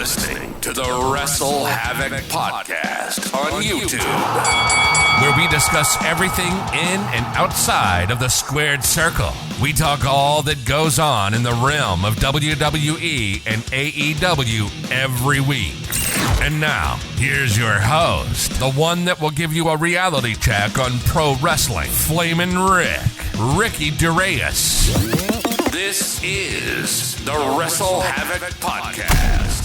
listening to the WrestleHavoc Podcast on YouTube, where we discuss everything in and outside of the squared circle. We talk all that goes on in the realm of WWE and AEW every week. And now, here's your host, the one that will give you a reality check on pro wrestling, Flamin' Ricky DeReyes. This is the WrestleHavoc Podcast.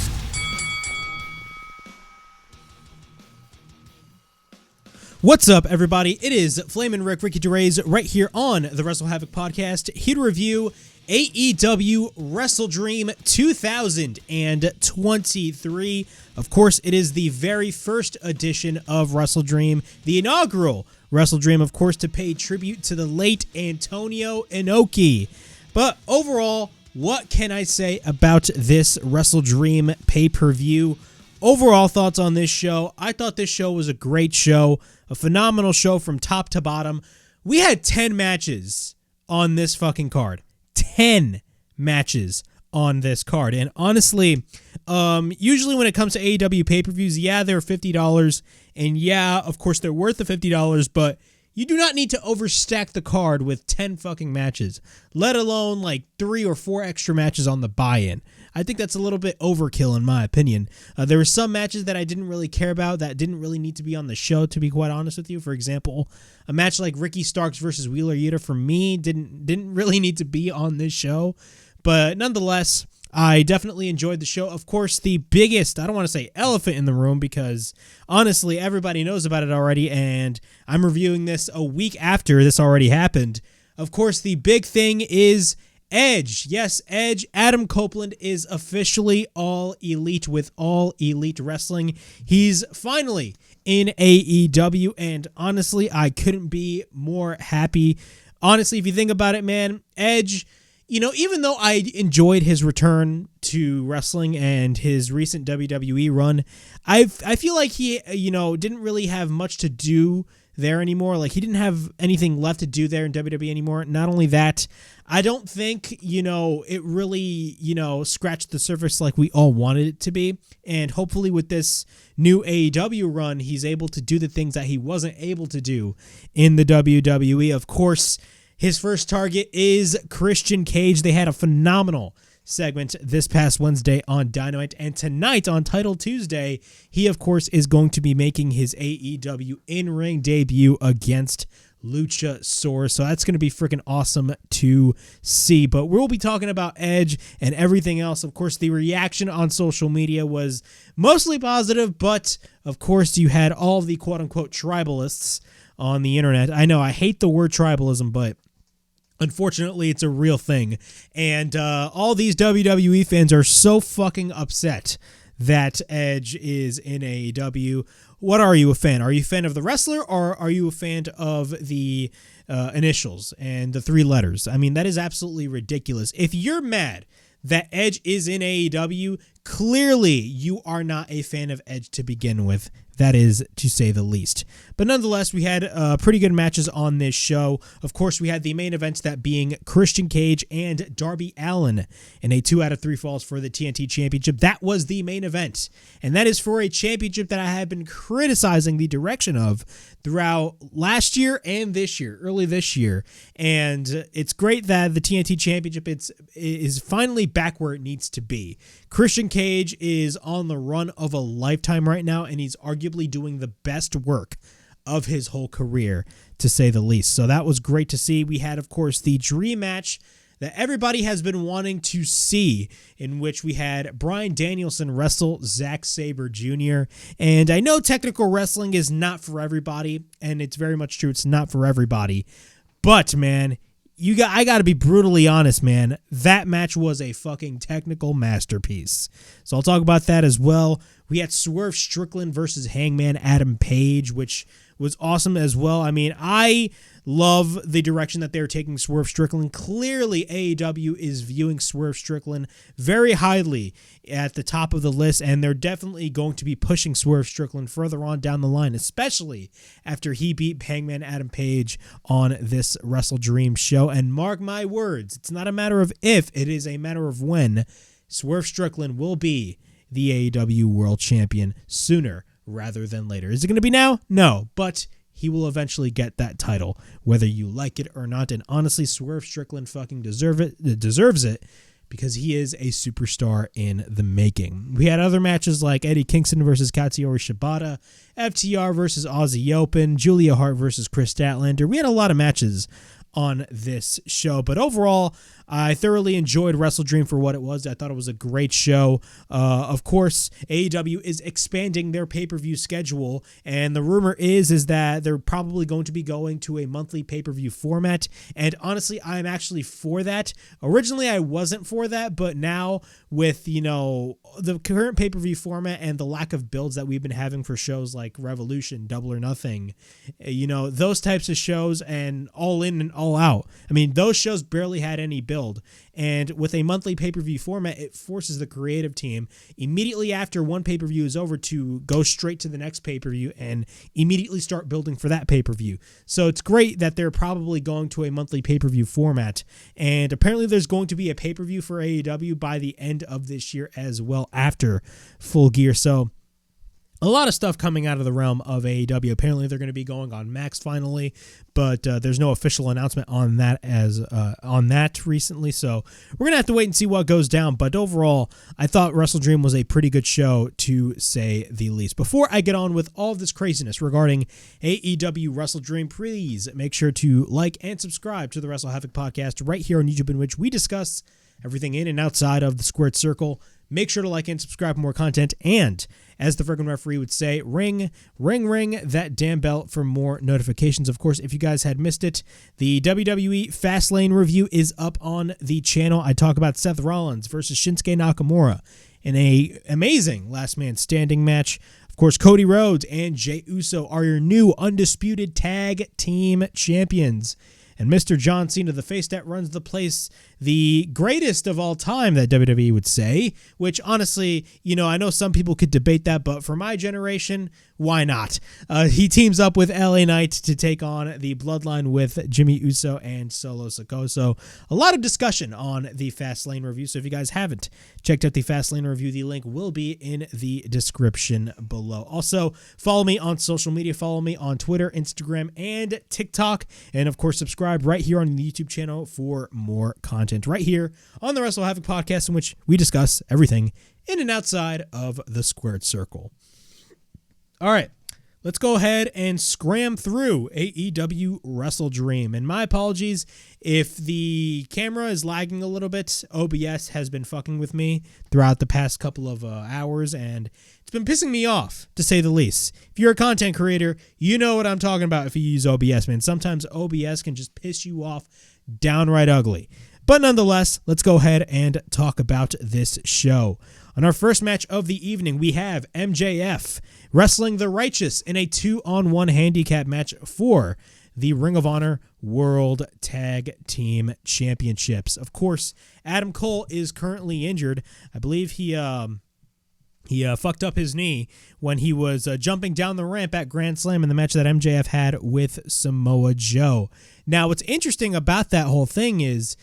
What's up, everybody? It is Flamin' Ricky DeReyes right here on the WrestleHavoc Podcast, here to review AEW WrestleDream 2023. Of course, it is the very first edition of WrestleDream, the inaugural WrestleDream, of course, to pay tribute to the late Antonio Inoki. But overall, what can I say about this WrestleDream pay-per-view? Overall thoughts on this show. I thought this show was a great show, a phenomenal show from top to bottom. We had 10 matches on this fucking card. 10 matches on this card. And honestly, usually when it comes to AEW pay-per-views, yeah, they're $50. And yeah, of course, they're worth the $50, but you do not need to overstack the card with 10 fucking matches, let alone like 3 or 4 extra matches on the buy-in. I think that's a little bit overkill in my opinion. There were some matches that I didn't really care about that didn't really need to be on the show, to be quite honest with you. For example, a match like Ricky Starks versus Wheeler Yuta for me didn't really need to be on this show. But nonetheless, I definitely enjoyed the show. Of course, the biggest, I don't want to say elephant in the room because honestly, everybody knows about it already, and I'm reviewing this a week after this already happened. Of course, the big thing is Edge. Yes, Edge. Adam Copeland is officially All Elite with All Elite Wrestling. He's finally in AEW, and honestly, I couldn't be more happy. Honestly, if you think about it, man, Edge, you know, even though I enjoyed his return to wrestling and his recent WWE run, I feel like he, didn't really have much to do there anymore. Like, he didn't have anything left to do there in WWE anymore. Not only that, I don't think, it really, scratched the surface like we all wanted it to be. And hopefully with this new AEW run, he's able to do the things that he wasn't able to do in the WWE. Of course, his first target is Christian Cage. They had a phenomenal segment this past Wednesday on Dynamite, and tonight on Title Tuesday, he, of course, is going to be making his AEW in-ring debut against Luchasaurus, so that's going to be freaking awesome to see. But we'll be talking about Edge and everything else. Of course, the reaction on social media was mostly positive, but, of course, you had all the quote-unquote tribalists on the internet. I know, I hate the word tribalism, but unfortunately, it's a real thing. And all these WWE fans are so fucking upset that Edge is in AEW. What are you a fan? Are you a fan of the wrestler, or are you a fan of the initials and the 3 letters? I mean, that is absolutely ridiculous. If you're mad that Edge is in AEW, clearly you are not a fan of Edge to begin with. That is to say the least. But nonetheless, we had pretty good matches on this show. Of course, we had the main events, that being Christian Cage and Darby Allin in a 2 out of 3 falls for the TNT Championship. That was the main event. And that is for a championship that I have been criticizing the direction of throughout last year and this year, early this year. And it's great that the TNT Championship is finally back where it needs to be. Christian Cage is on the run of a lifetime right now, and he's arguably doing the best work of his whole career, to say the least. So that was great to see. We had, of course, the dream match that everybody has been wanting to see, in which we had Bryan Danielson wrestle Zack Sabre Jr. And I know technical wrestling is not for everybody, and it's very much true, it's not for everybody. But, man, I got to be brutally honest, man. That match was a fucking technical masterpiece. So I'll talk about that as well. We had Swerve Strickland versus Hangman Adam Page, which was awesome as well. I mean, I love the direction that they're taking Swerve Strickland. Clearly, AEW is viewing Swerve Strickland very highly at the top of the list, and they're definitely going to be pushing Swerve Strickland further on down the line, especially after he beat Hangman Adam Page on this WrestleDream show. And mark my words, it's not a matter of if, it is a matter of when Swerve Strickland will be the AEW World Champion sooner rather than later. Is it going to be now? No, but he will eventually get that title, whether you like it or not. And honestly, Swerve Strickland fucking deserves it because he is a superstar in the making. We had other matches like Eddie Kingston versus Katsuyori Shibata, FTR versus Aussie Open, Julia Hart versus Chris Statlander. We had a lot of matches on this show, but overall, I thoroughly enjoyed WrestleDream for what it was. I thought it was a great show. Of course, AEW is expanding their pay-per-view schedule, and the rumor is that they're probably going to be going to a monthly pay-per-view format, and honestly, I'm actually for that. Originally, I wasn't for that, but now with, the current pay-per-view format and the lack of builds that we've been having for shows like Revolution, Double or Nothing, those types of shows and All In and All Out, those shows barely had any build. And with a monthly pay-per-view format, it forces the creative team immediately after one pay-per-view is over to go straight to the next pay-per-view and immediately start building for that pay-per-view. So it's great that they're probably going to a monthly pay-per-view format. And apparently there's going to be a pay-per-view for AEW by the end of this year as well after Full Gear. So a lot of stuff coming out of the realm of AEW. Apparently, they're going to be going on Max finally, but there's no official announcement on that recently. So we're going to have to wait and see what goes down. But overall, I thought WrestleDream was a pretty good show, to say the least. Before I get on with all of this craziness regarding AEW WrestleDream, please make sure to like and subscribe to the WrestleHavoc Podcast right here on YouTube, in which we discuss everything in and outside of the squared circle. Make sure to like and subscribe for more content. And as the friggin' referee would say, ring that damn bell for more notifications. Of course, if you guys had missed it, the WWE Fastlane review is up on the channel. I talk about Seth Rollins versus Shinsuke Nakamura in a amazing last man standing match. Of course, Cody Rhodes and Jey Uso are your new undisputed tag team champions. And Mr. John Cena, the face that runs the place, the greatest of all time, that WWE would say, which honestly, I know some people could debate that, but for my generation, why not? He teams up with LA Knight to take on the Bloodline with Jimmy Uso and Solo Sikoa. So a lot of discussion on the Fastlane review. So if you guys haven't checked out the Fastlane review, the link will be in the description below. Also, follow me on social media. Follow me on Twitter, Instagram, and TikTok. And of course, subscribe right here on the YouTube channel for more content right here on the WrestleHavoc Podcast, in which we discuss everything in and outside of the squared circle. All right, let's go ahead and scram through AEW WrestleDream. And my apologies if the camera is lagging a little bit. OBS has been fucking with me throughout the past couple of hours, and it's been pissing me off, to say the least. If you're a content creator, you know what I'm talking about if you use OBS, man. Sometimes OBS can just piss you off downright ugly. But nonetheless, let's go ahead and talk about this show. On our first match of the evening, we have MJF wrestling the Righteous in a 2-on-1 handicap match for the Ring of Honor World Tag Team Championships. Of course, Adam Cole is currently injured. I believe he fucked up his knee when he was jumping down the ramp at Grand Slam in the match that MJF had with Samoa Joe. Now, what's interesting about that whole thing is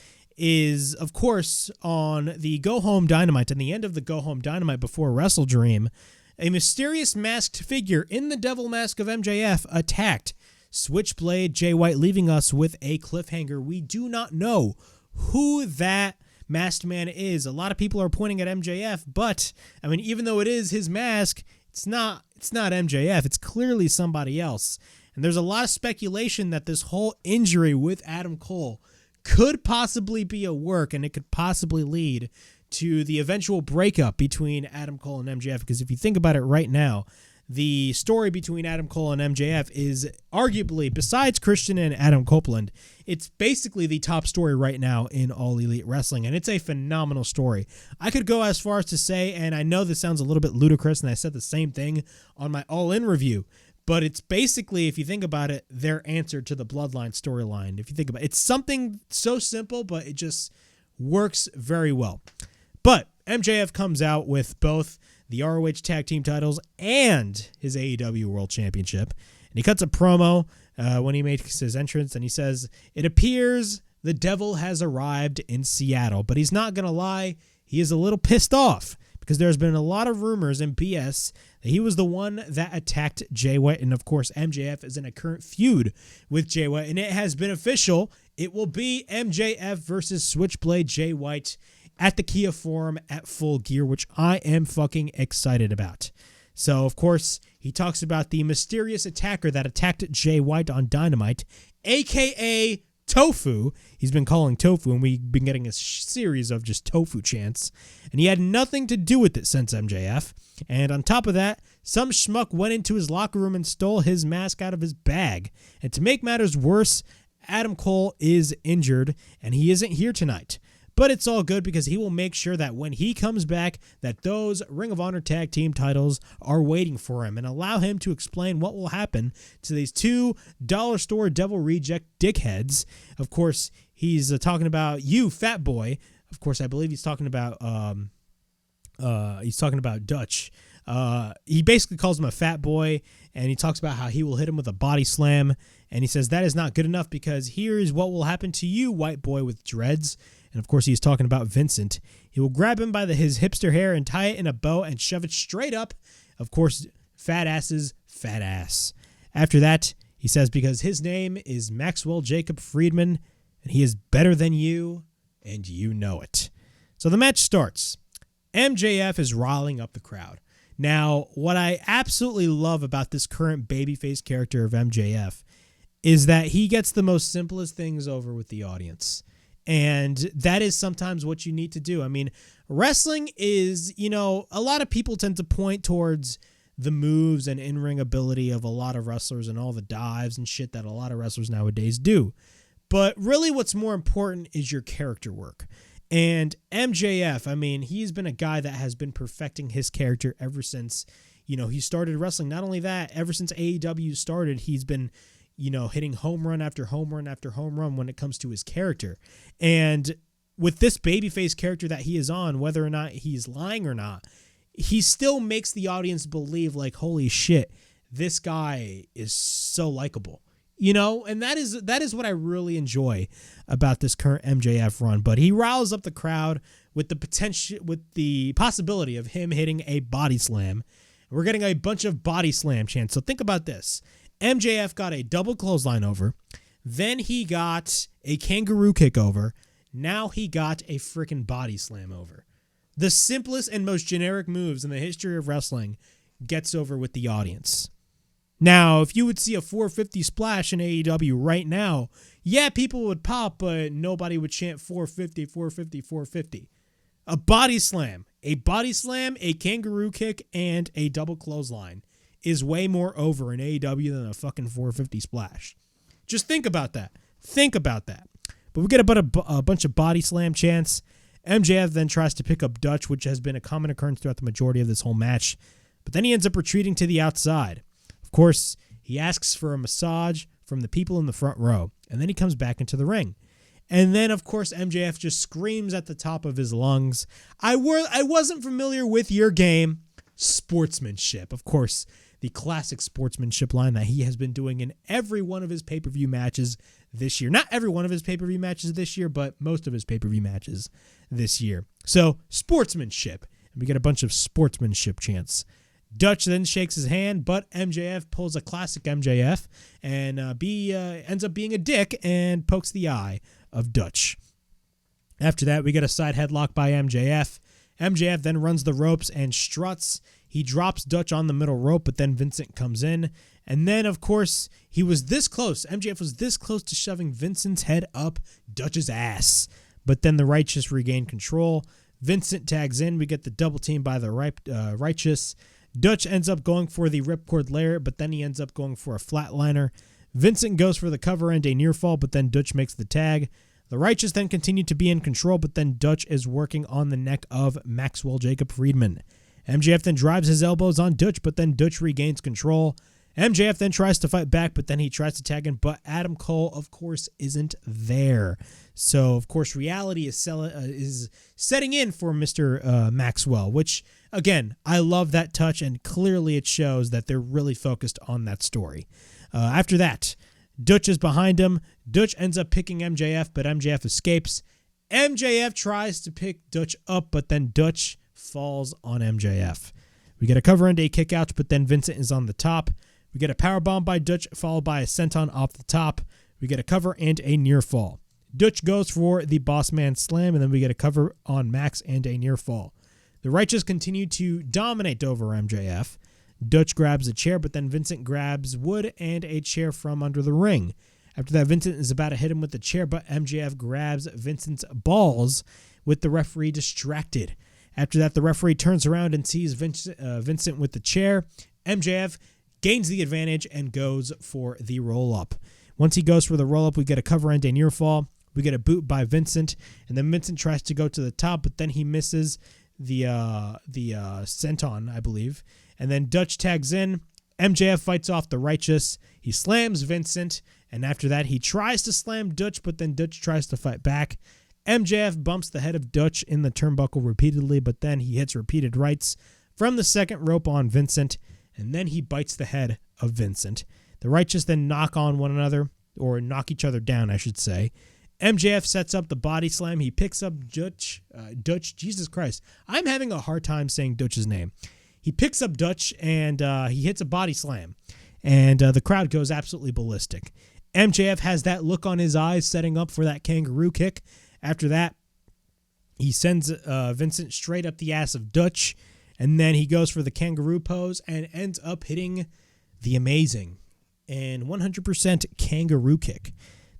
of course, on the Go Home Dynamite, and the end of the Go Home Dynamite before WrestleDream, a mysterious masked figure in the devil mask of MJF attacked Switchblade Jay White, leaving us with a cliffhanger. We do not know who that masked man is. A lot of people are pointing at MJF, but even though it is his mask, it's not MJF. It's clearly somebody else. And there's a lot of speculation that this whole injury with Adam Cole could possibly be a work, and it could possibly lead to the eventual breakup between Adam Cole and MJF. Because if you think about it right now, the story between Adam Cole and MJF is arguably, besides Christian and Adam Copeland, it's basically the top story right now in All Elite Wrestling, and it's a phenomenal story. I could go as far as to say, and I know this sounds a little bit ludicrous, and I said the same thing on my All In review, but it's basically, if you think about it, their answer to the Bloodline storyline. If you think about it, it's something so simple, but it just works very well. But MJF comes out with both the ROH Tag Team titles and his AEW World Championship. And he cuts a promo when he makes his entrance, and he says, "It appears the devil has arrived in Seattle." But he's not going to lie, he is a little pissed off because there's been a lot of rumors and BS that he was the one that attacked Jay White. And of course, MJF is in a current feud with Jay White, and it has been official. It will be MJF versus Switchblade Jay White at the Kia Forum at Full Gear, which I am fucking excited about. So, of course, he talks about the mysterious attacker that attacked Jay White on Dynamite, a.k.a. Tofu. He's been calling Tofu, and we've been getting a series of just Tofu chants. And he had nothing to do with it since MJF. And on top of that, some schmuck went into his locker room and stole his mask out of his bag. And to make matters worse, Adam Cole is injured, and he isn't here tonight. But it's all good because he will make sure that when he comes back, that those Ring of Honor tag team titles are waiting for him and allow him to explain what will happen to these two dollar store devil reject dickheads. Of course, he's talking about you, fat boy. Of course, I believe he's talking about Dutch. He basically calls him a fat boy, and he talks about how he will hit him with a body slam. And he says that is not good enough because here's what will happen to you, white boy with dreads. And of course, he's talking about Vincent. He will grab him by his hipster hair and tie it in a bow and shove it straight up. Of course, fat ass's fat ass. After that, he says because his name is Maxwell Jacob Friedman, and he is better than you, and you know it. So the match starts. MJF is riling up the crowd. Now, what I absolutely love about this current babyface character of MJF is that he gets the most simplest things over with the audience. And that is sometimes what you need to do. I mean, wrestling is, a lot of people tend to point towards the moves and in-ring ability of a lot of wrestlers and all the dives and shit that a lot of wrestlers nowadays do. But really what's more important is your character work. And MJF, I mean, he's been a guy that has been perfecting his character ever since, he started wrestling. Not only that, ever since AEW started, he's been hitting home run after home run after home run when it comes to his character. And with this babyface character that he is on, whether or not he's lying or not, he still makes the audience believe like, holy shit, this guy is so likable. And that is what I really enjoy about this current MJF run. But he riles up the crowd with the possibility of him hitting a body slam. We're getting a bunch of body slam chants. So think about this. MJF got a double clothesline over. Then he got a kangaroo kick over. Now he got a freaking body slam over. The simplest and most generic moves in the history of wrestling gets over with the audience. Now, if you would see a 450 splash in AEW right now, yeah, people would pop, but nobody would chant 450, 450, 450. A body slam, a kangaroo kick, and a double clothesline is way more over in AEW than a fucking 450 splash. Just think about that. But we get a bunch of body slam chants. MJF then tries to pick up Dutch, which has been a common occurrence throughout the majority of this whole match. But then he ends up retreating to the outside. Of course, he asks for a massage from the people in the front row. And then he comes back into the ring. And then, of course, MJF just screams at the top of his lungs, I wasn't familiar with your game. Sportsmanship. Of course, the classic sportsmanship line that he has been doing in every one of his pay-per-view matches this year. Not every one of his pay-per-view matches this year, but most of his pay-per-view matches this year. So, sportsmanship. And we get a bunch of sportsmanship chants. Dutch then shakes his hand, but MJF pulls a classic MJF and ends up being a dick and pokes the eye of Dutch. After that, we get a side headlock by MJF. MJF then runs the ropes and struts. He drops Dutch on the middle rope, but then Vincent comes in. And then, of course, he was this close. MJF was this close to shoving Vincent's head up Dutch's ass. But then the Righteous regain control. Vincent tags in. We get the double team by the Righteous. Dutch ends up going for the ripcord layer, but then he ends up going for a flatliner. Vincent goes for the cover and a near fall, but then Dutch makes the tag. The Righteous then continue to be in control, but then Dutch is working on the neck of Maxwell Jacob Friedman. MJF then drives his elbows on Dutch, but then Dutch regains control. MJF then tries to fight back, but then he tries to tag in, but Adam Cole, of course, isn't there. So, of course, reality is setting in for Mr. Maxwell, which, again, I love that touch, and clearly it shows that they're really focused on that story. After that, Dutch is behind him. Dutch ends up picking MJF, but MJF escapes. MJF tries to pick Dutch up, but then Dutch falls on MJF. We get a cover and a kick out, but then Vincent is on the top. We get a powerbomb by Dutch, followed by a senton off the top. We get a cover and a near fall. Dutch goes for the boss man slam, and then we get a cover on Max and a near fall. The Righteous continue to dominate over MJF. Dutch grabs a chair, but then Vincent grabs wood and a chair from under the ring. After that, Vincent is about to hit him with the chair, but MJF grabs Vincent's balls with the referee distracted. After that, the referee turns around and sees Vincent with the chair. MJF gains the advantage and goes for the roll-up. Once he goes for the roll-up, we get a cover and a near fall. We get a boot by Vincent, and then Vincent tries to go to the top, but then he misses the senton, I believe. And then Dutch tags in. MJF fights off the Righteous. He slams Vincent, and after that, he tries to slam Dutch, but then Dutch tries to fight back. MJF bumps the head of Dutch in the turnbuckle repeatedly, but then he hits repeated rights from the second rope on Vincent, and then he bites the head of Vincent. The Righteous then knock on one another, or knock each other down, I should say. MJF sets up the body slam. He picks up Dutch, Jesus Christ. I'm having a hard time saying Dutch's name. He picks up Dutch, and he hits a body slam, and the crowd goes absolutely ballistic. MJF has that look on his eyes setting up for that kangaroo kick. After that, he sends Vincent straight up the ass of Dutch, and then he goes for the kangaroo pose and ends up hitting the amazing and 100% kangaroo kick.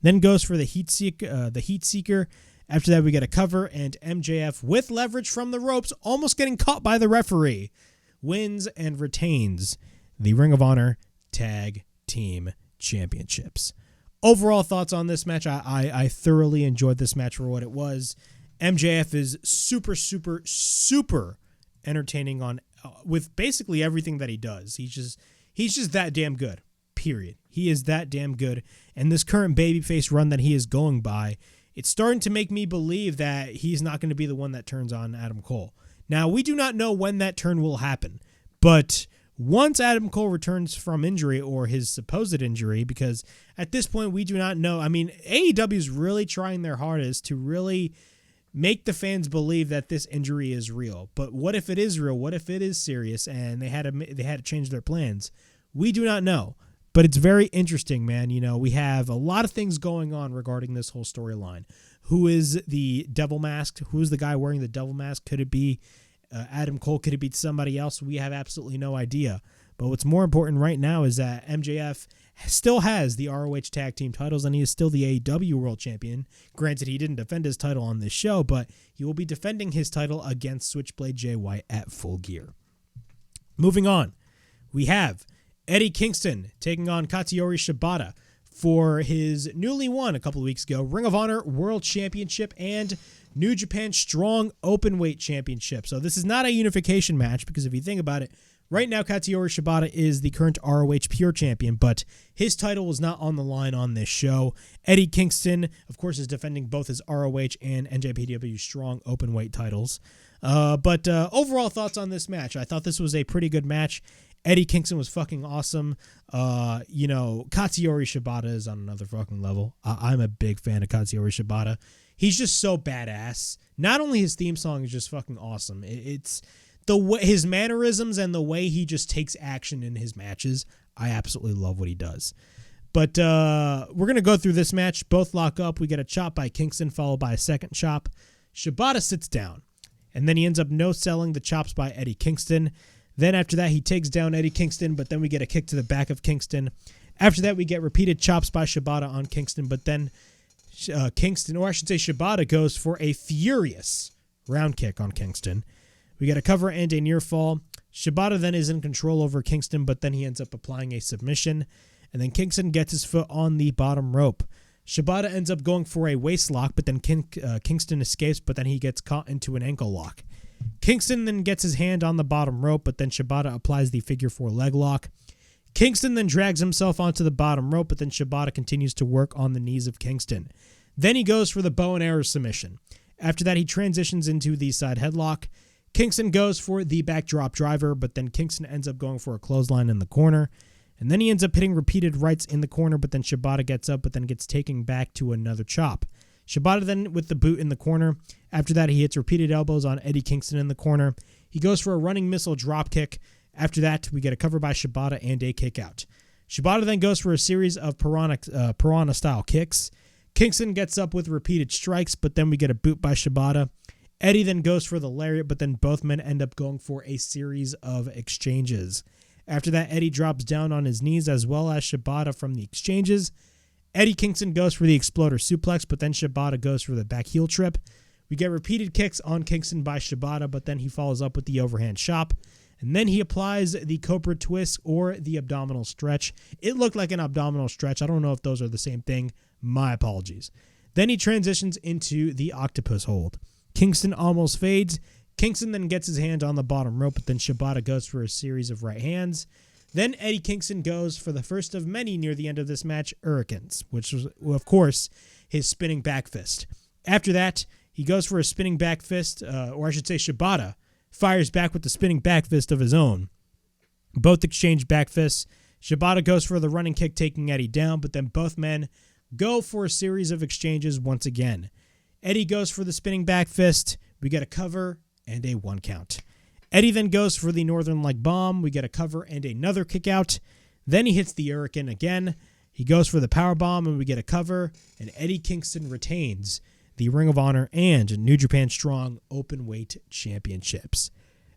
Then goes for the heat seeker. After that, we get a cover, and MJF, with leverage from the ropes, almost getting caught by the referee, wins and retains the Ring of Honor Tag Team Championships. Overall thoughts on this match, I thoroughly enjoyed this match for what it was. MJF is super, super, super entertaining on with basically everything that he does. He's just that damn good, period. He is that damn good. And this current babyface run that he is going by, it's starting to make me believe that he's not going to be the one that turns on Adam Cole. Now, we do not know when that turn will happen, but once Adam Cole returns from injury or his supposed injury, because at this point we do not know. I mean, AEW is really trying their hardest to really make the fans believe that this injury is real. But what if it is real? What if it is serious and they had to change their plans? We do not know. But it's very interesting, man. You know, we have a lot of things going on regarding this whole storyline. Who is the devil mask? Who is the guy wearing the devil mask? Could it be Adam Cole? Could it be somebody else? We have absolutely no idea. But what's more important right now is that MJF still has the ROH Tag Team titles, and he is still the AEW World Champion. Granted, he didn't defend his title on this show, but he will be defending his title against Switchblade Jay White at Full Gear. Moving on, we have Eddie Kingston taking on Katsuyori Shibata for his newly won a couple of weeks ago Ring of Honor World Championship and New Japan Strong Openweight Championship. So this is not a unification match because if you think about it, right now Katsuyori Shibata is the current ROH Pure Champion, but his title was not on the line on this show. Eddie Kingston, of course, is defending both his ROH and NJPW Strong Openweight titles. But overall thoughts on this match. I thought this was a pretty good match. Eddie Kingston was fucking awesome. Katsuyori Shibata is on another fucking level. I'm a big fan of Katsuyori Shibata. He's just so badass. Not only his theme song is just fucking awesome. It's the way his mannerisms and the way he just takes action in his matches. I absolutely love what he does. But we're going to go through this match. Both lock up. We get a chop by Kingston followed by a second chop. Shibata sits down. And then he ends up no-selling the chops by Eddie Kingston. Then after that, he takes down Eddie Kingston, but then we get a kick to the back of Kingston. After that, we get repeated chops by Shibata on Kingston, but then Shibata goes for a furious round kick on Kingston. We get a cover and a near fall. Shibata then is in control over Kingston, but then he ends up applying a submission, and then Kingston gets his foot on the bottom rope. Shibata ends up going for a waist lock, but then Kingston escapes, but then he gets caught into an ankle lock. Kingston then gets his hand on the bottom rope, but then Shibata applies the figure 4 leg lock. Kingston then drags himself onto the bottom rope, but then Shibata continues to work on the knees of Kingston. Then he goes for the bow and arrow submission. After that, he transitions into the side headlock. Kingston goes for the backdrop driver, but then Kingston ends up going for a clothesline in the corner. And then he ends up hitting repeated rights in the corner, but then Shibata gets up, but then gets taken back to another chop. Shibata then with the boot in the corner. After that, he hits repeated elbows on Eddie Kingston in the corner. He goes for a running missile dropkick. After that, we get a cover by Shibata and a kick out. Shibata then goes for a series of piranha-style kicks. Kingston gets up with repeated strikes, but then we get a boot by Shibata. Eddie then goes for the lariat, but then both men end up going for a series of exchanges. After that, Eddie drops down on his knees as well as Shibata from the exchanges. Eddie Kingston goes for the exploder suplex, but then Shibata goes for the back heel trip. We get repeated kicks on Kingston by Shibata, but then he follows up with the overhand chop. And then he applies the Cobra twist or the abdominal stretch. It looked like an abdominal stretch. I don't know if those are the same thing. My apologies. Then he transitions into the octopus hold. Kingston almost fades. Kingston then gets his hand on the bottom rope, but then Shibata goes for a series of right hands. Then Eddie Kingston goes for the first of many near the end of this match, Hurricanes, which was, of course, his spinning back fist. After that, he goes for a spinning back fist, or I should say Shibata fires back with the spinning back fist of his own. Both exchange back fists. Shibata goes for the running kick, taking Eddie down, but then both men go for a series of exchanges once again. Eddie goes for the spinning back fist. We get a cover and a 1 count. Eddie then goes for the Northern Light Bomb. We get a cover and another kick out. Then he hits the Hurricane again. He goes for the power bomb and we get a cover. And Eddie Kingston retains the Ring of Honor and New Japan Strong Openweight Championships.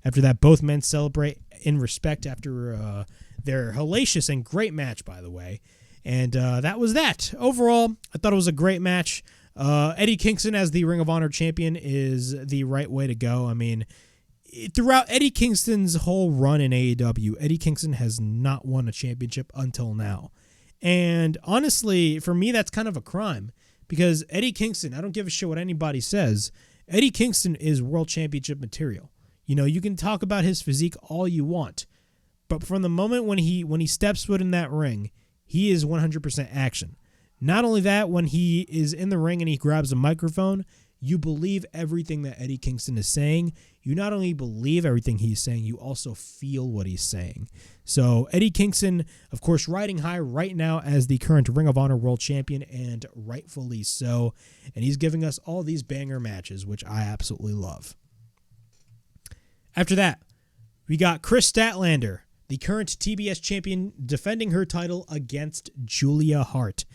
After that, both men celebrate in respect after their hellacious and great match, by the way. And that was that. Overall, I thought it was a great match. Eddie Kingston as the Ring of Honor champion is the right way to go. I mean, throughout Eddie Kingston's whole run in AEW, Eddie Kingston has not won a championship until now. And honestly, for me, that's kind of a crime. Because Eddie Kingston, I don't give a shit what anybody says, Eddie Kingston is world championship material. You know, you can talk about his physique all you want, but from the moment when he steps foot in that ring, he is 100% action. Not only that, when he is in the ring and he grabs a microphone, you believe everything that Eddie Kingston is saying. You not only believe everything he's saying, you also feel what he's saying. So Eddie Kingston, of course, riding high right now as the current Ring of Honor World Champion, and rightfully so. And he's giving us all these banger matches, which I absolutely love. After that, we got Chris Statlander, the current TBS champion, defending her title against Julia Hart.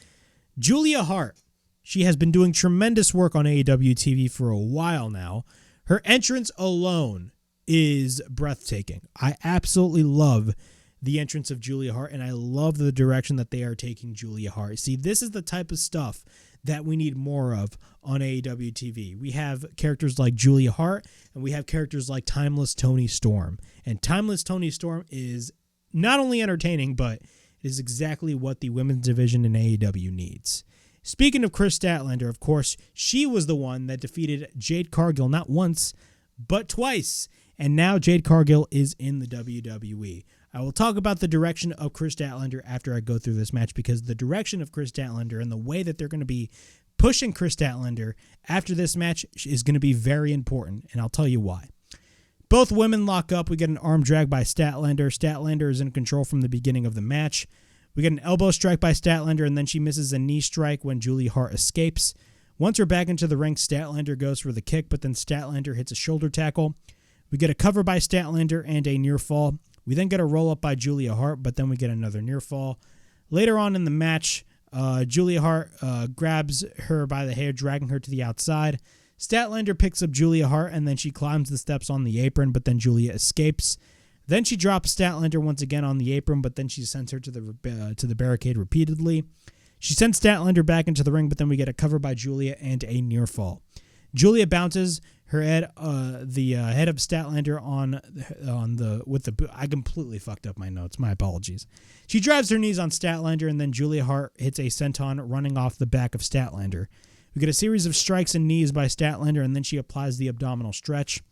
Julia Hart, she has been doing tremendous work on AEW TV for a while now. Her entrance alone is breathtaking. I absolutely love the entrance of Julia Hart, and I love the direction that they are taking Julia Hart. See, this is the type of stuff that we need more of on AEW TV. We have characters like Julia Hart, and we have characters like Timeless Toni Storm. And Timeless Toni Storm is not only entertaining, but it is exactly what the women's division in AEW needs. Speaking of Chris Statlander, of course, she was the one that defeated Jade Cargill not once, but twice. And now Jade Cargill is in the WWE. I will talk about the direction of Chris Statlander after I go through this match, because the direction of Chris Statlander and the way that they're going to be pushing Chris Statlander after this match is going to be very important, and I'll tell you why. Both women lock up. We get an arm drag by Statlander. Statlander is in control from the beginning of the match. We get an elbow strike by Statlander, and then she misses a knee strike when Julia Hart escapes. Once we're back into the ring, Statlander goes for the kick, but then Statlander hits a shoulder tackle. We get a cover by Statlander and a near fall. We then get a roll-up by Julia Hart, but then we get another near fall. Later on in the match, Julia Hart grabs her by the hair, dragging her to the outside. Statlander picks up Julia Hart, and then she climbs the steps on the apron, but then Julia escapes. Then she drops Statlander once again on the apron, but then she sends her to the barricade repeatedly. She sends Statlander back into the ring, but then we get a cover by Julia and a near fall. Julia bounces her head, the head of Statlander with the boot. I completely fucked up my notes. My apologies. She drives her knees on Statlander, and then Julia Hart hits a senton running off the back of Statlander. We get a series of strikes and knees by Statlander, and then she applies the abdominal stretch.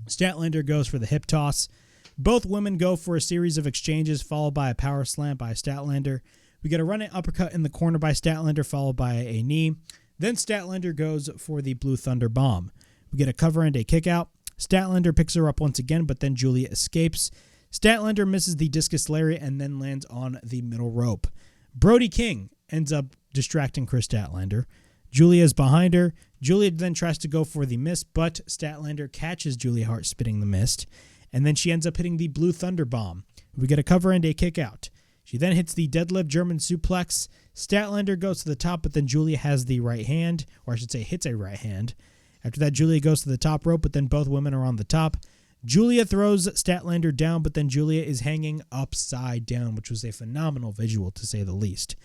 Statlander goes for the hip toss. Both women go for a series of exchanges, followed by a power slam by Statlander. We get a running uppercut in the corner by Statlander, followed by a knee. Then Statlander goes for the Blue Thunder Bomb. We get a cover and a kick out. Statlander picks her up once again, but then Julia escapes. Statlander misses the discus lariat and then lands on the middle rope. Brody King ends up distracting Chris Statlander. Julia's behind her. Julia then tries to go for the mist, but Statlander catches Julia Hart spitting the mist, and then she ends up hitting the Blue Thunder Bomb. We get a cover and a kick out. She then hits the deadlift German suplex. Statlander goes to the top, but then Julia has the right hand, or I should say hits a right hand. After that, Julia goes to the top rope, but then both women are on the top. Julia throws Statlander down, but then Julia is hanging upside down, which was a phenomenal visual, to say the least.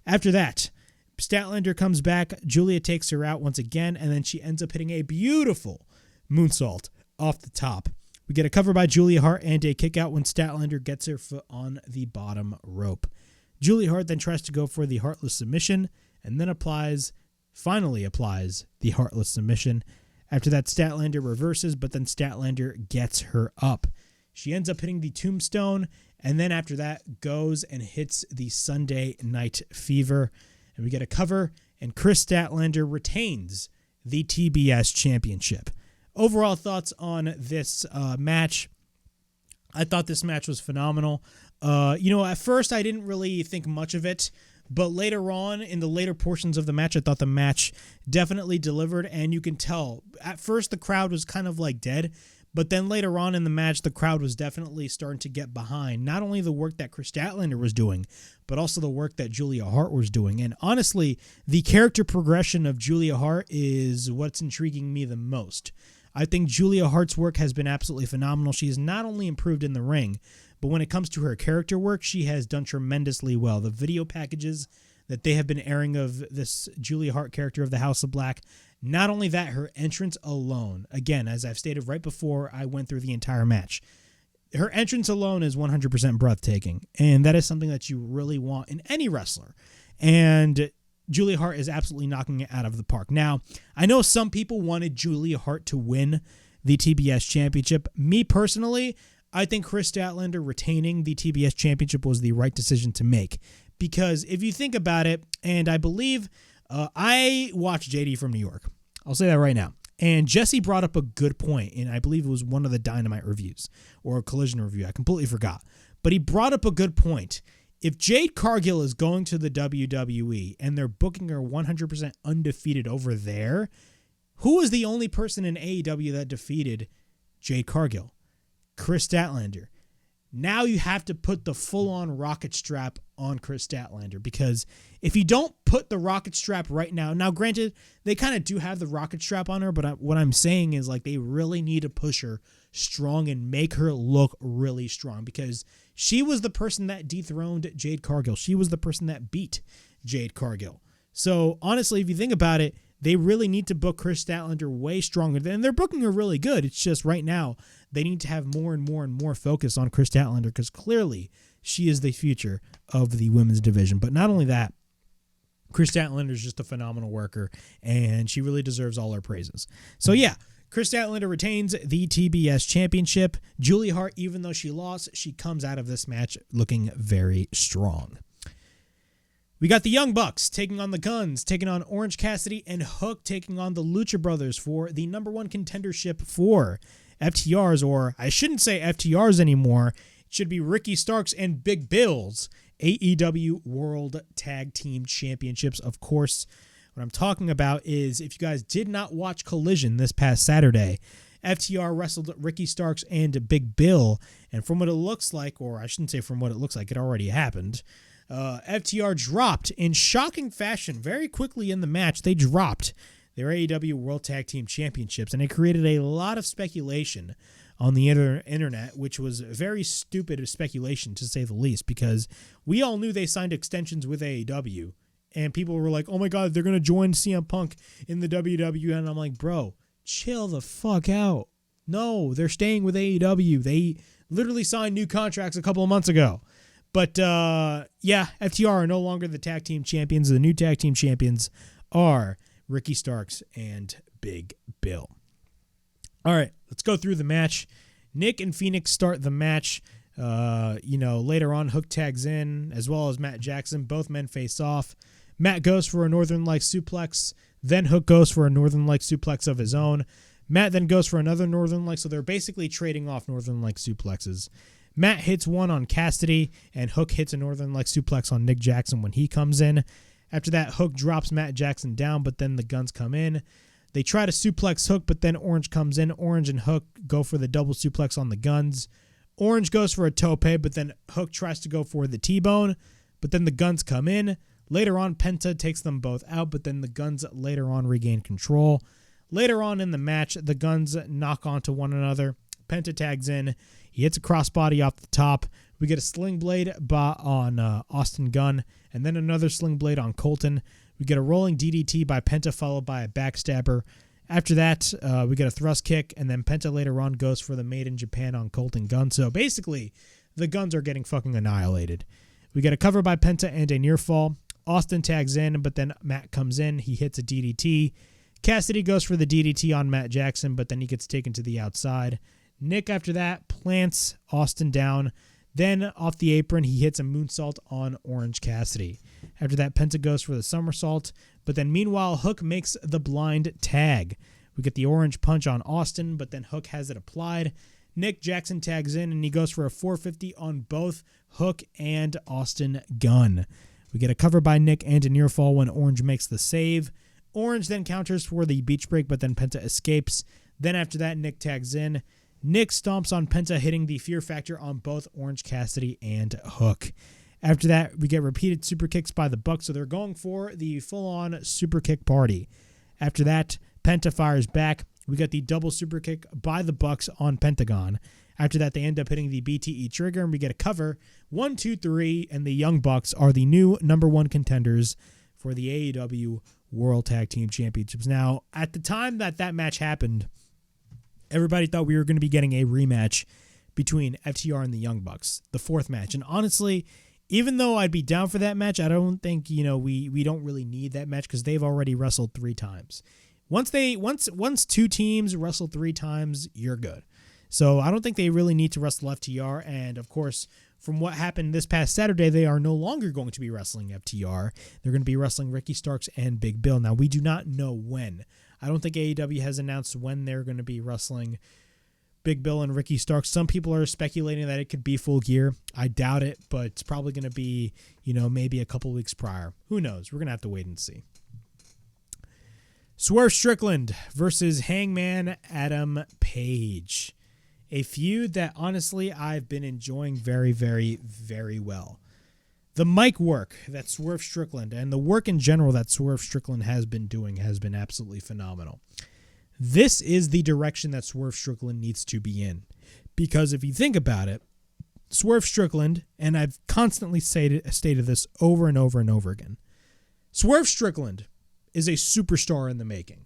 After that, Statlander comes back. Julia takes her out once again, and then she ends up hitting a beautiful moonsault off the top. We get a cover by Julia Hart and a kick out when Statlander gets her foot on the bottom rope. Julia Hart then tries to go for the Heartless Submission, and then finally applies the Heartless Submission. After that, Statlander reverses, but then Statlander gets her up. She ends up hitting the Tombstone, and then after that goes and hits the Sunday Night Fever. And we get a cover, and Chris Statlander retains the TBS Championship. Overall thoughts on this match. I thought this match was phenomenal. At first I didn't really think much of it, but later on, in the later portions of the match, I thought the match definitely delivered, and you can tell. At first, the crowd was kind of like dead, but then later on in the match, the crowd was definitely starting to get behind not only the work that Chris Statlander was doing, but also the work that Julia Hart was doing. And honestly, the character progression of Julia Hart is what's intriguing me the most. I think Julia Hart's work has been absolutely phenomenal. She has not only improved in the ring, but when it comes to her character work, she has done tremendously well. The video packages that they have been airing of this Julia Hart character of the House of Black, not only that, her entrance alone, again, as I've stated right before I went through the entire match, her entrance alone is 100% breathtaking, and that is something that you really want in any wrestler. And Julia Hart is absolutely knocking it out of the park. Now, I know some people wanted Julia Hart to win the TBS Championship. Me personally, I think Chris Statlander retaining the TBS Championship was the right decision to make. Because if you think about it, and I believe I watched JD from New York. I'll say that right now. And Jesse brought up a good point, and I believe it was one of the Dynamite reviews or a Collision review. I completely forgot. But he brought up a good point. If Jade Cargill is going to the WWE and they're booking her 100% undefeated over there, who is the only person in AEW that defeated Jade Cargill? Chris Statlander. Now you have to put the full-on rocket strap on Chris Statlander, because if you don't put the rocket strap right now granted, they kind of do have the rocket strap on her, but what I'm saying is like they really need to push her strong and make her look really strong, because she was the person that dethroned Jade Cargill. She was the person that beat Jade Cargill. So honestly, if you think about it, they really need to book Chris Statlander way stronger. And they're booking her really good. It's just right now they need to have more and more and more focus on Chris Statlander, because clearly she is the future of the women's division. But not only that, Chris Statlander is just a phenomenal worker, and she really deserves all our praises. So yeah, Chris Statlander retains the TBS Championship. Julia Hart, even though she lost, she comes out of this match looking very strong. We got the Young Bucks taking on the Guns, taking on Orange Cassidy and Hook, taking on the Lucha Brothers for the number one contendership for FTRs, or I shouldn't say FTRs anymore. It should be Ricky Starks and Big Bill's AEW World Tag Team Championships. Of course, what I'm talking about is, if you guys did not watch Collision this past Saturday, FTR wrestled Ricky Starks and Big Bill, and from what it looks like, or I shouldn't say from what it looks like, it already happened, FTR dropped in shocking fashion very quickly in the match. They dropped their AEW World Tag Team Championships, and it created a lot of speculation on the internet, which was very stupid speculation, to say the least, because we all knew they signed extensions with AEW, and people were like, oh my God, they're going to join CM Punk in the WWE, and I'm like, bro, chill the fuck out. No, they're staying with AEW. They literally signed new contracts a couple of months ago. But, yeah, FTR are no longer the tag team champions. The new tag team champions are Ricky Starks and Big Bill. All right, let's go through the match. Nick and Phoenix start the match. Later on, Hook tags in, as well as Matt Jackson. Both men face off. Matt goes for a Northern Light suplex. Then Hook goes for a Northern Light suplex of his own. Matt then goes for another Northern Light, so they're basically trading off Northern Light suplexes. Matt hits one on Cassidy, and Hook hits a Northern Light suplex on Nick Jackson when he comes in. After that, Hook drops Matt Jackson down, but then the Guns come in. They try to suplex Hook, but then Orange comes in. Orange and Hook go for the double suplex on the Guns. Orange goes for a tope, but then Hook tries to go for the T-bone, but then the Guns come in. Later on, Penta takes them both out, but then the Guns later on regain control. Later on in the match, the Guns knock onto one another. Penta tags in. He hits a crossbody off the top. We get a sling blade on Austin Gunn, and then another sling blade on Colton. We get a rolling DDT by Penta, followed by a backstabber. After that, we get a thrust kick, and then Penta later on goes for the Made in Japan on Colton Gunn. So basically, the Guns are getting fucking annihilated. We get a cover by Penta and a near fall. Austin tags in, but then Matt comes in. He hits a DDT. Cassidy goes for the DDT on Matt Jackson, but then he gets taken to the outside. Nick, after that, plants Austin down. Then, off the apron, he hits a moonsault on Orange Cassidy. After that, Penta goes for the somersault. But then, meanwhile, Hook makes the blind tag. We get the orange punch on Austin, but then Hook has it applied. Nick Jackson tags in, and he goes for a 450 on both Hook and Austin Gunn. We get a cover by Nick and a near fall when Orange makes the save. Orange then counters for the beach break, but then Penta escapes. Then after that, Nick tags in. Nick stomps on Penta, hitting the Fear Factor on both Orange Cassidy and Hook. After that, we get repeated super kicks by the Bucks, so they're going for the full-on super kick party. After that, Penta fires back. We got the double super kick by the Bucks on Pentagon. After that, they end up hitting the BTE trigger, and we get a cover. 1, 2, 3, and the Young Bucks are the new number one contenders for the AEW World Tag Team Championships. Now, at the time that match happened, everybody thought we were going to be getting a rematch between FTR and the Young Bucks, the fourth match. And honestly, even though I'd be down for that match, I don't think, we don't really need that match because they've already wrestled 3 times. Once two teams wrestle 3 times, you're good. So I don't think they really need to wrestle FTR. And of course, from what happened this past Saturday, they are no longer going to be wrestling FTR. They're going to be wrestling Ricky Starks and Big Bill. Now, we do not know when. I don't think AEW has announced when they're going to be wrestling Big Bill and Ricky Starks. Some people are speculating that it could be Full Gear. I doubt it, but it's probably going to be, maybe a couple weeks prior. Who knows? We're going to have to wait and see. Swerve Strickland versus Hangman Adam Page. A feud that, honestly, I've been enjoying very, very, very well. The mic work that Swerve Strickland and the work in general that Swerve Strickland has been doing has been absolutely phenomenal. This is the direction that Swerve Strickland needs to be in. Because if you think about it, Swerve Strickland, and I've constantly stated this over and over and over again, Swerve Strickland is a superstar in the making.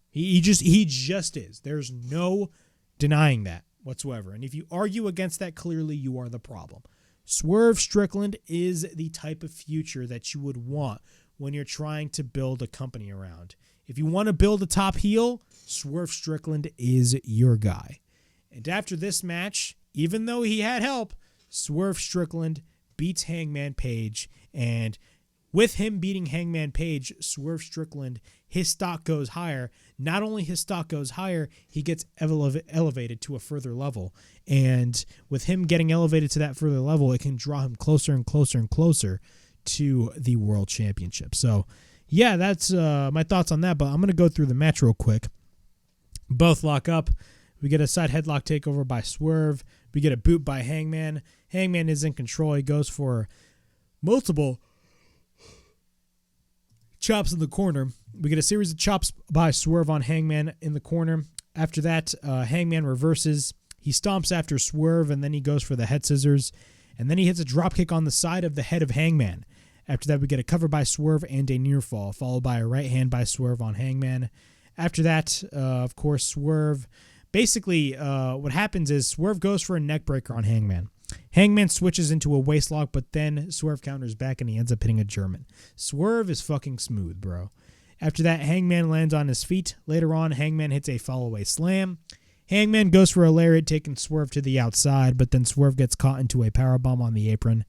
He just is. There's no denying that whatsoever. And if you argue against that, clearly you are the problem. Swerve Strickland is the type of future that you would want when you're trying to build a company around. If you want to build a top heel, Swerve Strickland is your guy. And after this match, even though he had help, Swerve Strickland beats Hangman Page. And with him beating Hangman Page, Swerve Strickland, his stock goes higher. Not only his stock goes higher, he gets elevated to a further level. And with him getting elevated to that further level, it can draw him closer and closer and closer to the World Championship. So, yeah, that's my thoughts on that. But I'm going to go through the match real quick. Both lock up. We get a side headlock takeover by Swerve. We get a boot by Hangman. Hangman is in control. He goes for multiple chops in the corner. We get a series of chops by Swerve on Hangman in the corner. After that, Hangman reverses. He stomps after Swerve, and then he goes for the head scissors. And then he hits a dropkick on the side of the head of Hangman. After that, we get a cover by Swerve and a near fall, followed by a right hand by Swerve on Hangman. After that, of course, Swerve... Basically, what happens is Swerve goes for a neck breaker on Hangman. Hangman switches into a waist lock, but then Swerve counters back and he ends up hitting a German. Swerve is fucking smooth, bro. After that, Hangman lands on his feet. Later on, Hangman hits a fall-away slam. Hangman goes for a lariat, taking Swerve to the outside, but then Swerve gets caught into a powerbomb on the apron.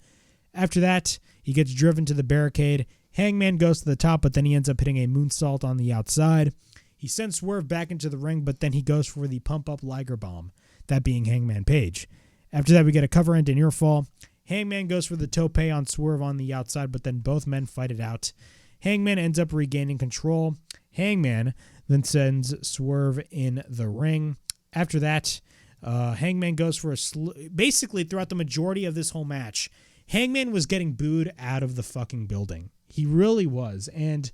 After that, he gets driven to the barricade. Hangman goes to the top, but then he ends up hitting a moonsault on the outside. He sends Swerve back into the ring, but then he goes for the pump-up Liger Bomb, that being Hangman Page. After that, we get a cover and a near fall. Hangman goes for the tope on Swerve on the outside, but then both men fight it out. Hangman ends up regaining control. Hangman then sends Swerve in the ring. After that, Hangman goes for basically throughout the majority of this whole match, Hangman was getting booed out of the fucking building. He really was. And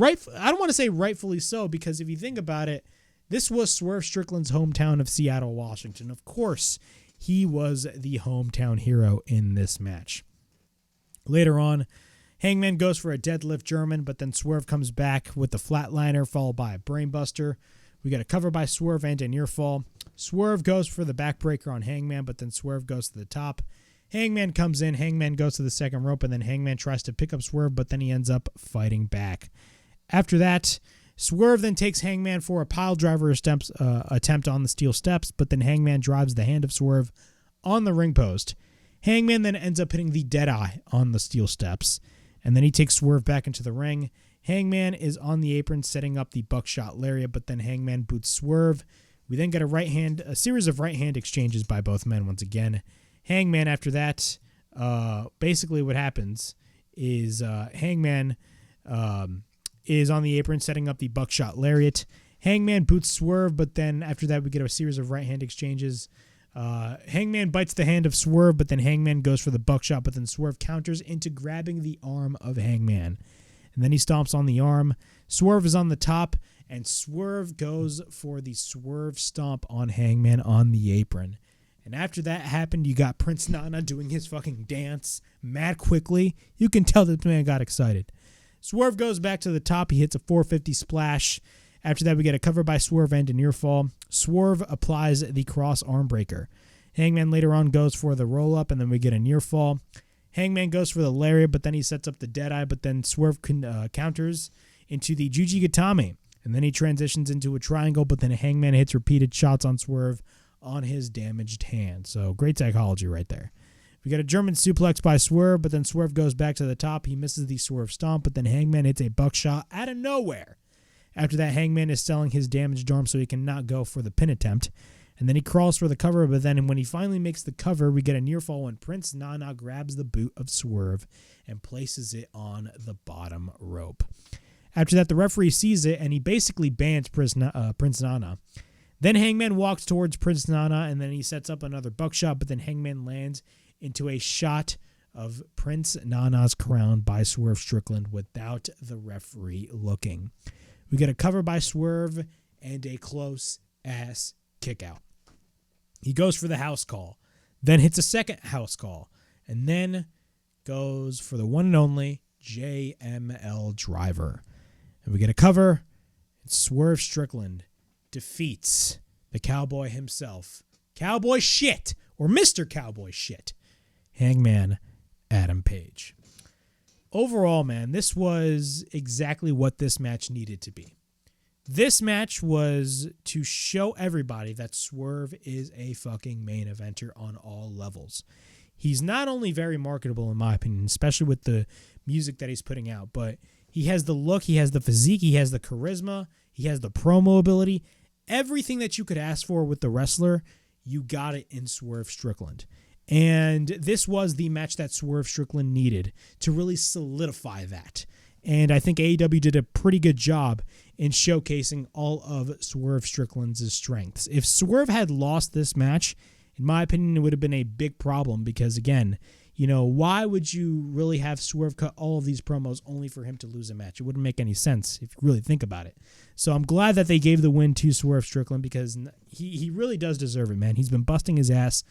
I don't want to say rightfully so, because if you think about it, this was Swerve Strickland's hometown of Seattle, Washington. Of course, he was the hometown hero in this match. Later on, Hangman goes for a deadlift German, but then Swerve comes back with the flatliner followed by a brainbuster. We got a cover by Swerve and a near fall. Swerve goes for the backbreaker on Hangman, but then Swerve goes to the top. Hangman comes in, Hangman goes to the second rope, and then Hangman tries to pick up Swerve, but then he ends up fighting back. After that, Swerve then takes Hangman for a pile driver attempt on the steel steps, but then Hangman drives the hand of Swerve on the ring post. Hangman then ends up hitting the Deadeye on the steel steps, and then he takes Swerve back into the ring. Hangman is on the apron setting up the buckshot lariat, but then Hangman boots Swerve. We then get a series of right hand exchanges by both men once again. Hangman, after that, basically what happens is Hangman is on the apron setting up the buckshot lariat. Hangman boots Swerve, but then after that we get a series of right hand exchanges. Hangman bites the hand of Swerve, but then Hangman goes for the buckshot, but then Swerve counters into grabbing the arm of Hangman. And then he stomps on the arm. Swerve is on the top, and Swerve goes for the Swerve stomp on Hangman on the apron. And after that happened, you got Prince Nana doing his fucking dance mad quickly. You can tell this man got excited. Swerve goes back to the top. He hits a 450 splash. After that, we get a cover by Swerve and a near fall. Swerve applies the cross arm breaker. Hangman later on goes for the roll up, and then we get a near fall. Hangman goes for the lariat, but then he sets up the Deadeye, but then Swerve counters into the Juji Gatame. And then he transitions into a triangle, but then Hangman hits repeated shots on Swerve on his damaged hand. So great psychology right there. We got a German suplex by Swerve, but then Swerve goes back to the top. He misses the Swerve stomp, but then Hangman hits a buckshot out of nowhere. After that, Hangman is selling his damaged arm so he cannot go for the pin attempt. And then he crawls for the cover, but then when he finally makes the cover, we get a near fall when Prince Nana grabs the boot of Swerve and places it on the bottom rope. After that, the referee sees it, and he basically bans Prince Nana. Then Hangman walks towards Prince Nana, and then he sets up another buckshot, but then Hangman lands into a shot of Prince Nana's crown by Swerve Strickland without the referee looking. We get a cover by Swerve and a close-ass kick-out. He goes for the house call, then hits a second house call, and then goes for the one and only JML driver. And we get a cover, and Swerve Strickland defeats the cowboy himself. Cowboy shit, or Mr. Cowboy shit, Hangman Adam Page. Overall, man, this was exactly what this match needed to be. This match was to show everybody that Swerve is a fucking main eventer on all levels. He's not only very marketable, in my opinion, especially with the music that he's putting out, but he has the look, he has the physique, he has the charisma, he has the promo ability. Everything that you could ask for with the wrestler, you got it in Swerve Strickland. And this was the match that Swerve Strickland needed to really solidify that. And I think AEW did a pretty good job in showcasing all of Swerve Strickland's strengths. If Swerve had lost this match, in my opinion, it would have been a big problem because, again, you know, why would you really have Swerve cut all of these promos only for him to lose a match? It wouldn't make any sense if you really think about it. So I'm glad that they gave the win to Swerve Strickland because he really does deserve it, man. He's been busting his ass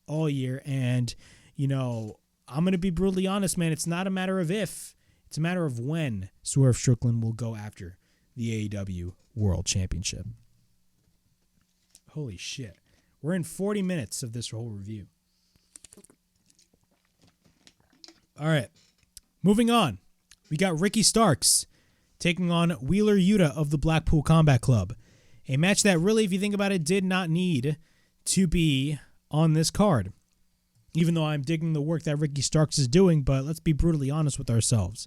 all year, and, you know, I'm going to be brutally honest, man. It's not a matter of if. It's a matter of when Swerve Strickland will go after the AEW World Championship. Holy shit. We're in 40 minutes of this whole review. All right. Moving on. We got Ricky Starks taking on Wheeler Yuta of the Blackpool Combat Club. A match that really, if you think about it, did not need to be on this card. Even though I'm digging the work that Ricky Starks is doing, but let's be brutally honest with ourselves.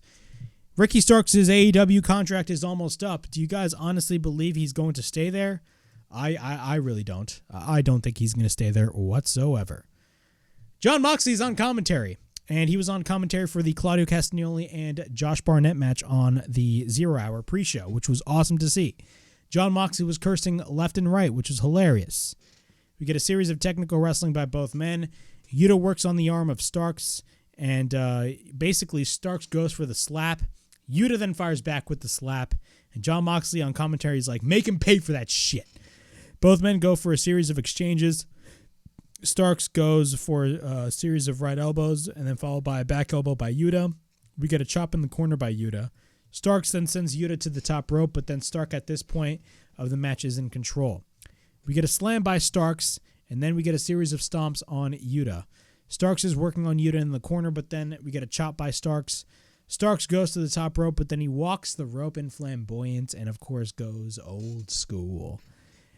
Ricky Starks' AEW contract is almost up. Do you guys honestly believe he's going to stay there? I really don't. I don't think he's going to stay there whatsoever. Jon Moxley's on commentary, And he was on commentary for the Claudio Castagnoli and Josh Barnett match on the 0 Hour pre-show, which was awesome to see. Jon Moxley was cursing left and right, which was hilarious. We get a series of technical wrestling by both men. Yuta works on the arm of Starks, and basically Starks goes for the slap. Yuta then fires back with the slap, and Jon Moxley on commentary is like, make him pay for that shit. Both men go for a series of exchanges. Starks goes for a series of right elbows and then followed by a back elbow by Yuta. We get a chop in the corner by Yuta. Starks then sends Yuta to the top rope, but then Stark at this point of the match is in control. We get a slam by Starks, and then we get a series of stomps on Yuta. Starks is working on Yuta in the corner, but then we get a chop by Starks. Starks goes to the top rope, but then he walks the rope in flamboyance and, of course, goes old school.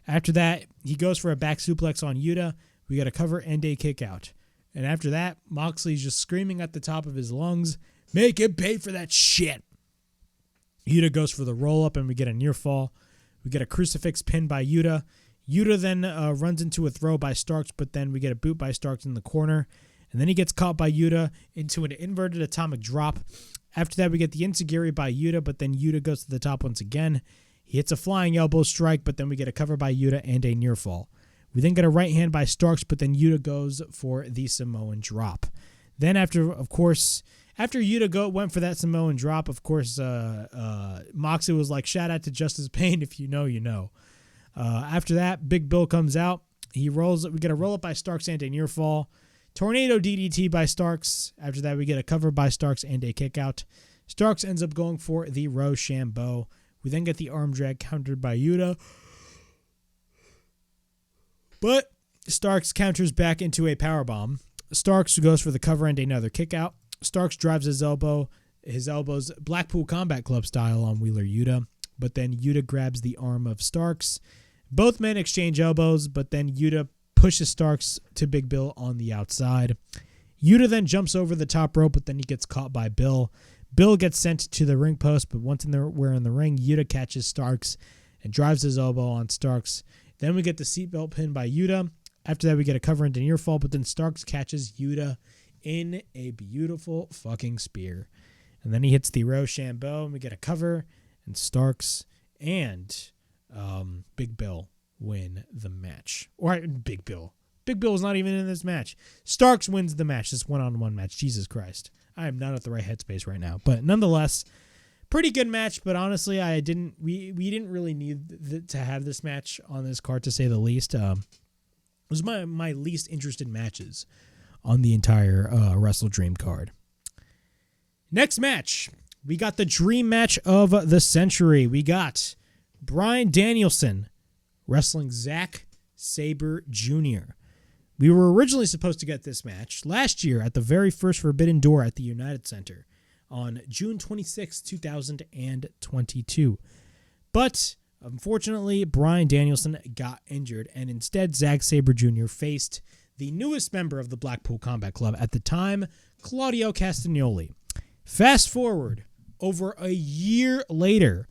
After that, he goes for a back suplex on Yuta. We got a cover and a kick out. And after that, Moxley's just screaming at the top of his lungs, make him pay for that shit. Yuta goes for the roll-up, and we get a near fall. We get a crucifix pin by Yuta. Yuta then runs into a throw by Starks, but then we get a boot by Starks in the corner. And then he gets caught by Yuta into an inverted atomic drop. After that, we get the enziguri by Yuta, but then Yuta goes to the top once again. He hits a flying elbow strike, but then we get a cover by Yuta and a near fall. We then get a right hand by Starks, but then Yuta goes for the Samoan drop. Then after Yuta went for that Samoan drop, of course, Moxley was like, shout out to Justice Pain, if you know, you know. After that, Big Bill comes out. We get a roll up by Starks and a near fall. Tornado DDT by Starks. After that, we get a cover by Starks and a kick out. Starks ends up going for the Rochambeau. We then get the arm drag countered by Yuta. But Starks counters back into a powerbomb. Starks goes for the cover and another kick out. Starks drives his elbows Blackpool Combat Club style on Wheeler Yuta. But then Yuta grabs the arm of Starks. Both men exchange elbows, but then Yuta pushes Starks to Big Bill on the outside. Yuta then jumps over the top rope, but then he gets caught by Bill. Bill gets sent to the ring post, but once we're in the ring, Yuta catches Starks and drives his elbow on Starks. Then we get the seatbelt pin by Yuta. After that, we get a cover into near fall, but then Starks catches Yuta in a beautiful fucking spear. And then he hits the Rochambeau, and we get a cover, and Starks and Big Bill win the match. Or Big Bill. Big Bill was not even in this match. Starks wins the match, this one-on-one match. Jesus Christ. I am not at the right headspace right now. But nonetheless, pretty good match, but honestly, we didn't really need to have this match on this card, to say the least. It was my least interested matches on the entire WrestleDream card. Next match, we got the dream match of the century. We got Bryan Danielson wrestling Zack Sabre Jr. We were originally supposed to get this match last year at the very first Forbidden Door at the United Center on June 26, 2022. But unfortunately, Bryan Danielson got injured, and instead Zack Sabre Jr. faced the newest member of the Blackpool Combat Club at the time, Claudio Castagnoli. Fast forward, over a year later,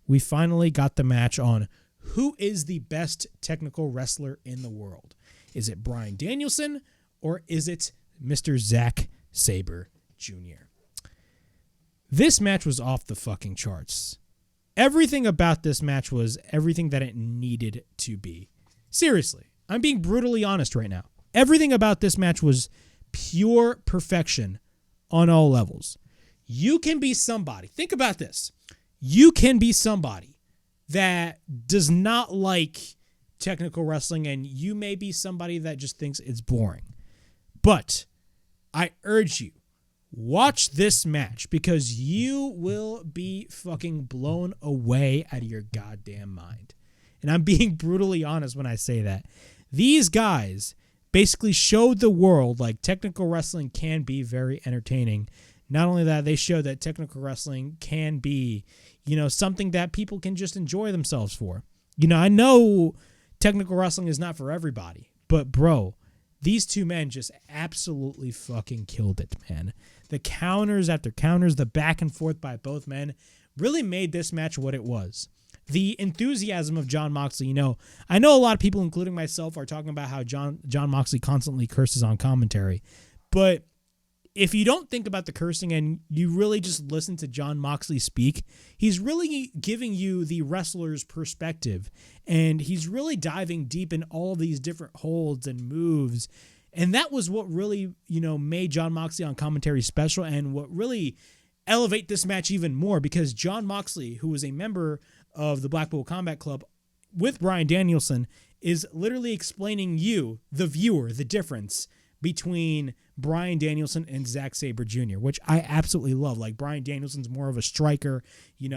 we finally got the match on who is the best technical wrestler in the world. Is it Bryan Danielson or is it Mr. Zack Sabre Jr.? This match was off the fucking charts. Everything about this match was everything that it needed to be. Seriously, I'm being brutally honest right now. Everything about this match was pure perfection on all levels. You can be somebody. Think about this. You can be somebody that does not like technical wrestling, and you may be somebody that just thinks it's boring. But I urge you, watch this match because you will be fucking blown away out of your goddamn mind. And I'm being brutally honest when I say that. These guys basically showed the world like technical wrestling can be very entertaining. Not only that, they showed that technical wrestling can be, something that people can just enjoy themselves for. I know technical wrestling is not for everybody, but bro, these two men just absolutely fucking killed it, man. The counters after counters, the back and forth by both men really made this match what it was. The enthusiasm of Jon Moxley, I know a lot of people, including myself, are talking about how Jon Moxley constantly curses on commentary, but if you don't think about the cursing and you really just listen to Jon Moxley speak, he's really giving you the wrestler's perspective, and he's really diving deep in all these different holds and moves. And that was what really, made Jon Moxley on commentary special, and what really elevate this match even more, because Jon Moxley, who was a member of the Blackpool Combat Club with Bryan Danielson, is literally explaining you, the viewer, the difference between Bryan Danielson and Zack Sabre Jr., which I absolutely love. Like, Bryan Danielson's more of a striker.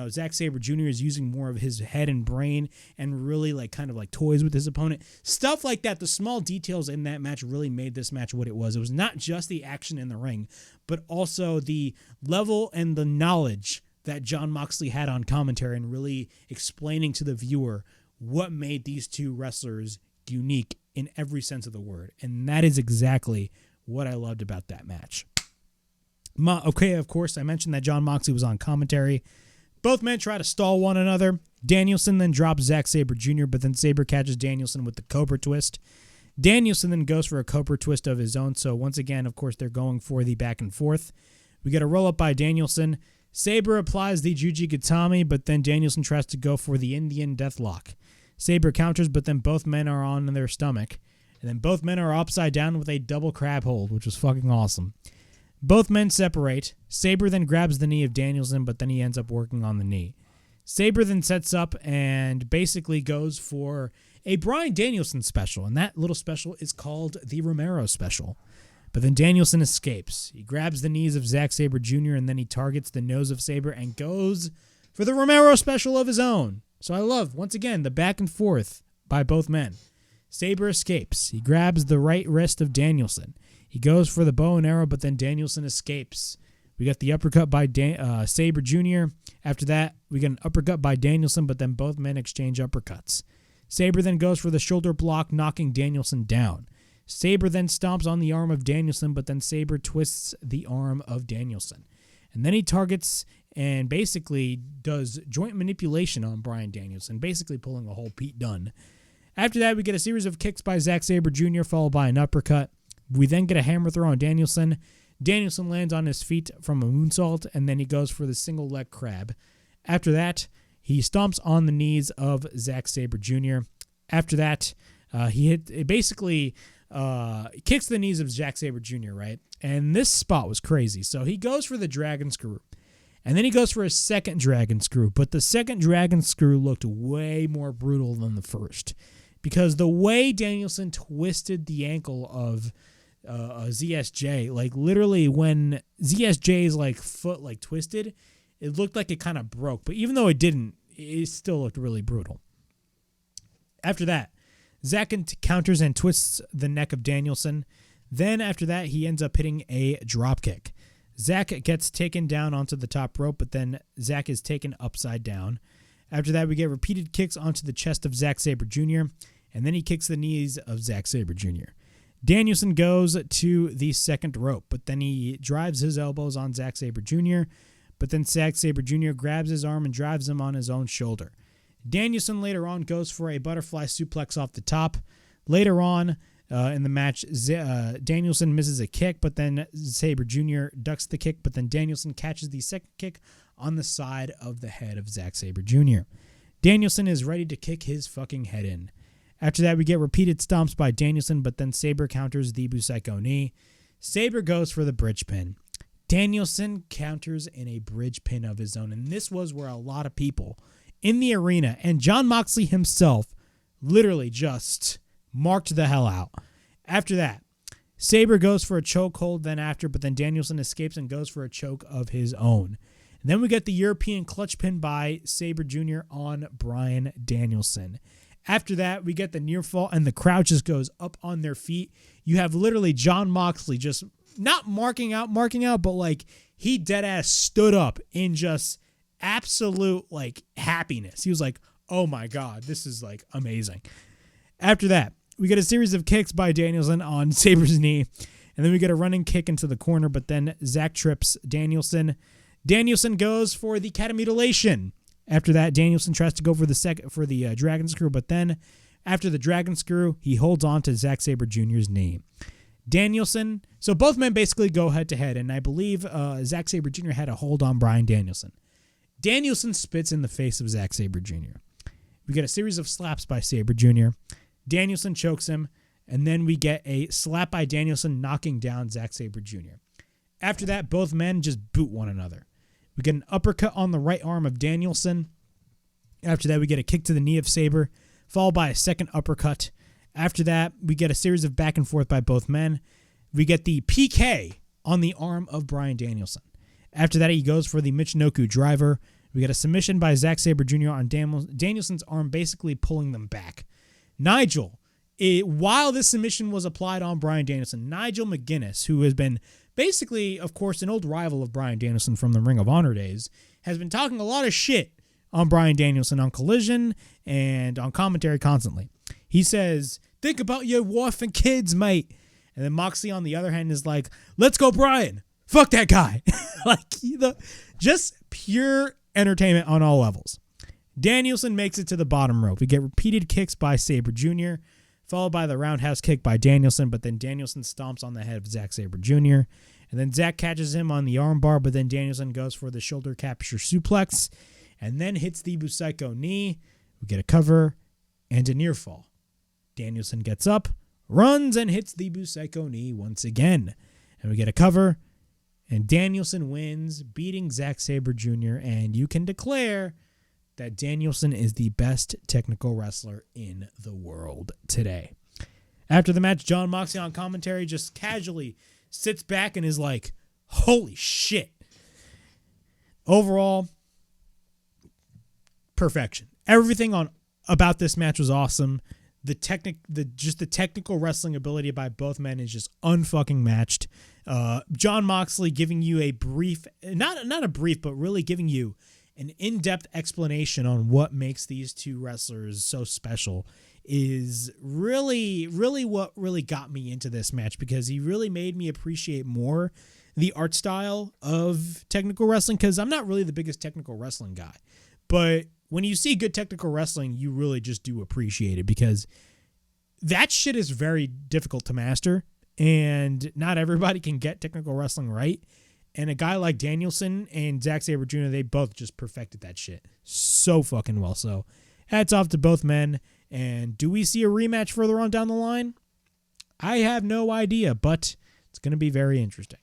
Zack Sabre Jr. is using more of his head and brain and really kind of toys with his opponent. Stuff like that. The small details in that match really made this match what it was. It was not just the action in the ring, but also the level and the knowledge that Jon Moxley had on commentary and really explaining to the viewer what made these two wrestlers unique in every sense of the word. And that is exactly what I loved about that match. Okay, of course, I mentioned that Jon Moxley was on commentary. Both men try to stall one another. Danielson then drops Zack Sabre Jr., but then Sabre catches Danielson with the Cobra Twist. Danielson then goes for a Cobra Twist of his own. So once again, of course, they're going for the back and forth. We get a roll-up by Danielson. Sabre applies the Juji Gatami, but then Danielson tries to go for the Indian Deathlock. Sabre counters, but then both men are on their stomach. And then both men are upside down with a double crab hold, which was fucking awesome. Both men separate. Sabre then grabs the knee of Danielson, but then he ends up working on the knee. Sabre then sets up and basically goes for a Bryan Danielson special, and that little special is called the Romero special. But then Danielson escapes. He grabs the knees of Zack Sabre Jr., and then he targets the nose of Sabre and goes for the Romero special of his own. So I love, once again, the back and forth by both men. Sabre escapes. He grabs the right wrist of Danielson. He goes for the bow and arrow, but then Danielson escapes. We got the uppercut by Sabre Jr. After that, we get an uppercut by Danielson, but then both men exchange uppercuts. Sabre then goes for the shoulder block, knocking Danielson down. Sabre then stomps on the arm of Danielson, but then Sabre twists the arm of Danielson. And then he targets and basically does joint manipulation on Bryan Danielson, basically pulling a whole Pete Dunne. After that, we get a series of kicks by Zack Sabre Jr., followed by an uppercut. We then get a hammer throw on Danielson. Danielson lands on his feet from a moonsault, and then he goes for the single leg crab. After that, he stomps on the knees of Zack Sabre Jr. After that, he kicks the knees of Zack Sabre Jr., right? And this spot was crazy. So he goes for the dragon screw. And then he goes for a second dragon screw. But the second dragon screw looked way more brutal than the first. Because the way Danielson twisted the ankle of ZSJ, literally when ZSJ's foot twisted, it looked like it kind of broke. But even though it didn't, it still looked really brutal. After that, Zack counters and twists the neck of Danielson. Then after that, he ends up hitting a dropkick. Zack gets taken down onto the top rope, but then Zack is taken upside down. After that, we get repeated kicks onto the chest of Zack Sabre Jr., and then he kicks the knees of Zack Sabre Jr. Danielson goes to the second rope, but then he drives his elbows on Zack Sabre Jr., but then Zack Sabre Jr. grabs his arm and drives him on his own shoulder. Danielson later on goes for a butterfly suplex off the top. Later on in the match, Danielson misses a kick, but then Sabre Jr. ducks the kick, but then Danielson catches the second kick on the side of the head of Zack Sabre Jr. Danielson is ready to kick his fucking head in. After that, we get repeated stomps by Danielson, but then Sabre counters the Busaiku knee. Sabre goes for the bridge pin. Danielson counters in a bridge pin of his own, and this was where a lot of people in the arena and Jon Moxley himself literally just marked the hell out. After that, Sabre goes for a chokehold but then Danielson escapes and goes for a choke of his own. And then we get the European clutch pin by Sabre Jr. on Bryan Danielson. After that, we get the near fall, and the crowd just goes up on their feet. You have literally Jon Moxley just not marking out, but he dead ass stood up in just absolute happiness. He was like, oh my God, this is amazing. After that, we get a series of kicks by Danielson on Sabre's knee, and then we get a running kick into the corner, but then Zack trips Danielson. Danielson goes for the cat mutilation. After that, Danielson tries to go for the dragon screw, but then after the dragon screw, he holds on to Zack Sabre Jr.'s knee. Danielson. So both men basically go head-to-head, and I believe Zack Sabre Jr. had a hold on Bryan Danielson. Danielson spits in the face of Zack Sabre Jr. We get a series of slaps by Sabre Jr. Danielson chokes him, and then we get a slap by Danielson knocking down Zack Sabre Jr. After that, both men just boot one another. We get an uppercut on the right arm of Danielson. After that, we get a kick to the knee of Sabre, followed by a second uppercut. After that, we get a series of back and forth by both men. We get the PK on the arm of Bryan Danielson. After that, he goes for the Michinoku driver. We get a submission by Zack Sabre Jr. on Danielson's arm, basically pulling them back. Nigel, while this submission was applied on Bryan Danielson, Nigel McGuinness, who has been basically, of course, an old rival of Bryan Danielson from the Ring of Honor days, has been talking a lot of shit on Bryan Danielson on Collision and on commentary constantly. He says, "Think about your wife and kids, mate." And then Moxley, on the other hand, is like, "Let's go, Bryan. Fuck that guy." Just pure entertainment on all levels. Danielson makes it to the bottom rope. We get repeated kicks by Sabre Jr., followed by the roundhouse kick by Danielson, but then Danielson stomps on the head of Zack Sabre Jr., and then Zack catches him on the armbar, but then Danielson goes for the shoulder capture suplex, and then hits the Busaiku knee. We get a cover and a near fall. Danielson gets up, runs, and hits the Busaiku knee once again. And we get a cover, and Danielson wins, beating Zack Sabre Jr., and you can declare that Danielson is the best technical wrestler in the world today. After the match, Jon Moxley on commentary just casually sits back and is like, holy shit. Overall, perfection. Everything about this match was awesome. The technical wrestling ability by both men is just unfucking matched. Jon Moxley giving you a brief, not a brief, but really giving you an in-depth explanation on what makes these two wrestlers so special is really, really what really got me into this match, because he really made me appreciate more the art style of technical wrestling, because I'm not really the biggest technical wrestling guy. But when you see good technical wrestling, you really just do appreciate it, because that shit is very difficult to master, and not everybody can get technical wrestling right. And a guy like Danielson and Zack Sabre Jr., they both just perfected that shit so fucking well. So hats off to both men. And do we see a rematch further on down the line? I have no idea, but it's going to be very interesting.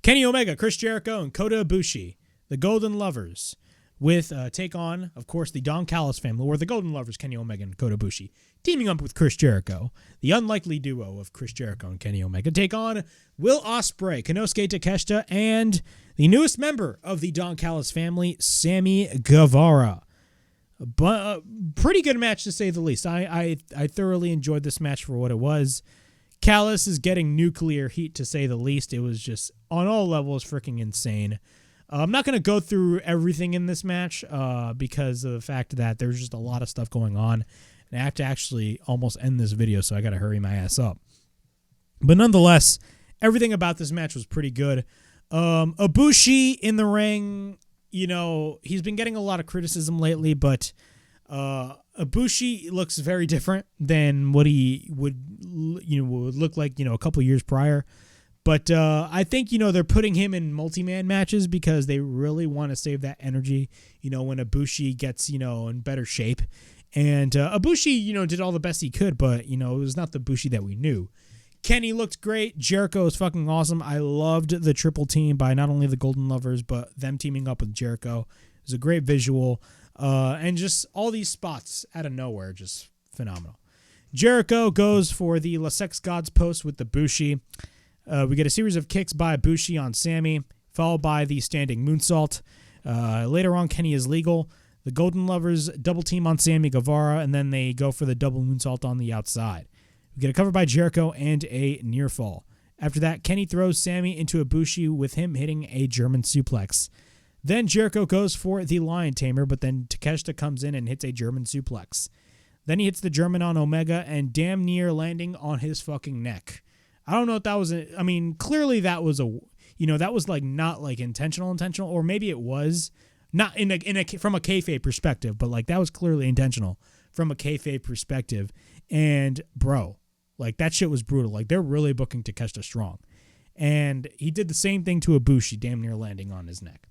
Kenny Omega, Chris Jericho, and Kota Ibushi, the Golden Lovers, with take on, of course, the Don Callis family, or the Golden Lovers, Kenny Omega and Kota Ibushi, teaming up with Chris Jericho, the unlikely duo of Chris Jericho and Kenny Omega, take on Will Ospreay, Konosuke Takeshita, and the newest member of the Don Callis family, Sammy Guevara. But pretty good match, to say the least. I thoroughly enjoyed this match for what it was. Callis is getting nuclear heat, to say the least. It was just, on all levels, freaking insane. I'm not going to go through everything in this match because of the fact that there's just a lot of stuff going on. And I have to actually almost end this video, so I got to hurry my ass up. But nonetheless, everything about this match was pretty good. Ibushi in the ring, you know, he's been getting a lot of criticism lately, but Ibushi looks very different than what he would look like, a couple years prior. But I think, they're putting him in multi-man matches because they really want to save that energy, when Ibushi gets, in better shape. And Ibushi, did all the best he could, but, it was not the Ibushi that we knew. Kenny looked great. Jericho is fucking awesome. I loved the triple team by not only the Golden Lovers, but them teaming up with Jericho. It was a great visual. And just all these spots out of nowhere, just phenomenal. Jericho goes for the La Sex Gods post with the Bushi. We get a series of kicks by Ibushi on Sammy, followed by the standing moonsault. Later on, Kenny is legal. The Golden Lovers double team on Sammy Guevara, and then they go for the double moonsault on the outside. We get a cover by Jericho and a near fall. After that, Kenny throws Sammy into Ibushi with him hitting a German suplex. Then Jericho goes for the Lion Tamer, but then Takeshita comes in and hits a German suplex. Then he hits the German on Omega and damn near landing on his fucking neck. I don't know if that was clearly that was that was not intentional, or maybe it was not from a kayfabe perspective, but that was clearly intentional from a kayfabe perspective. And bro, Like, that shit was brutal. Like, they're really booking Takeshita strong. And he did the same thing to Ibushi, damn near landing on his neck.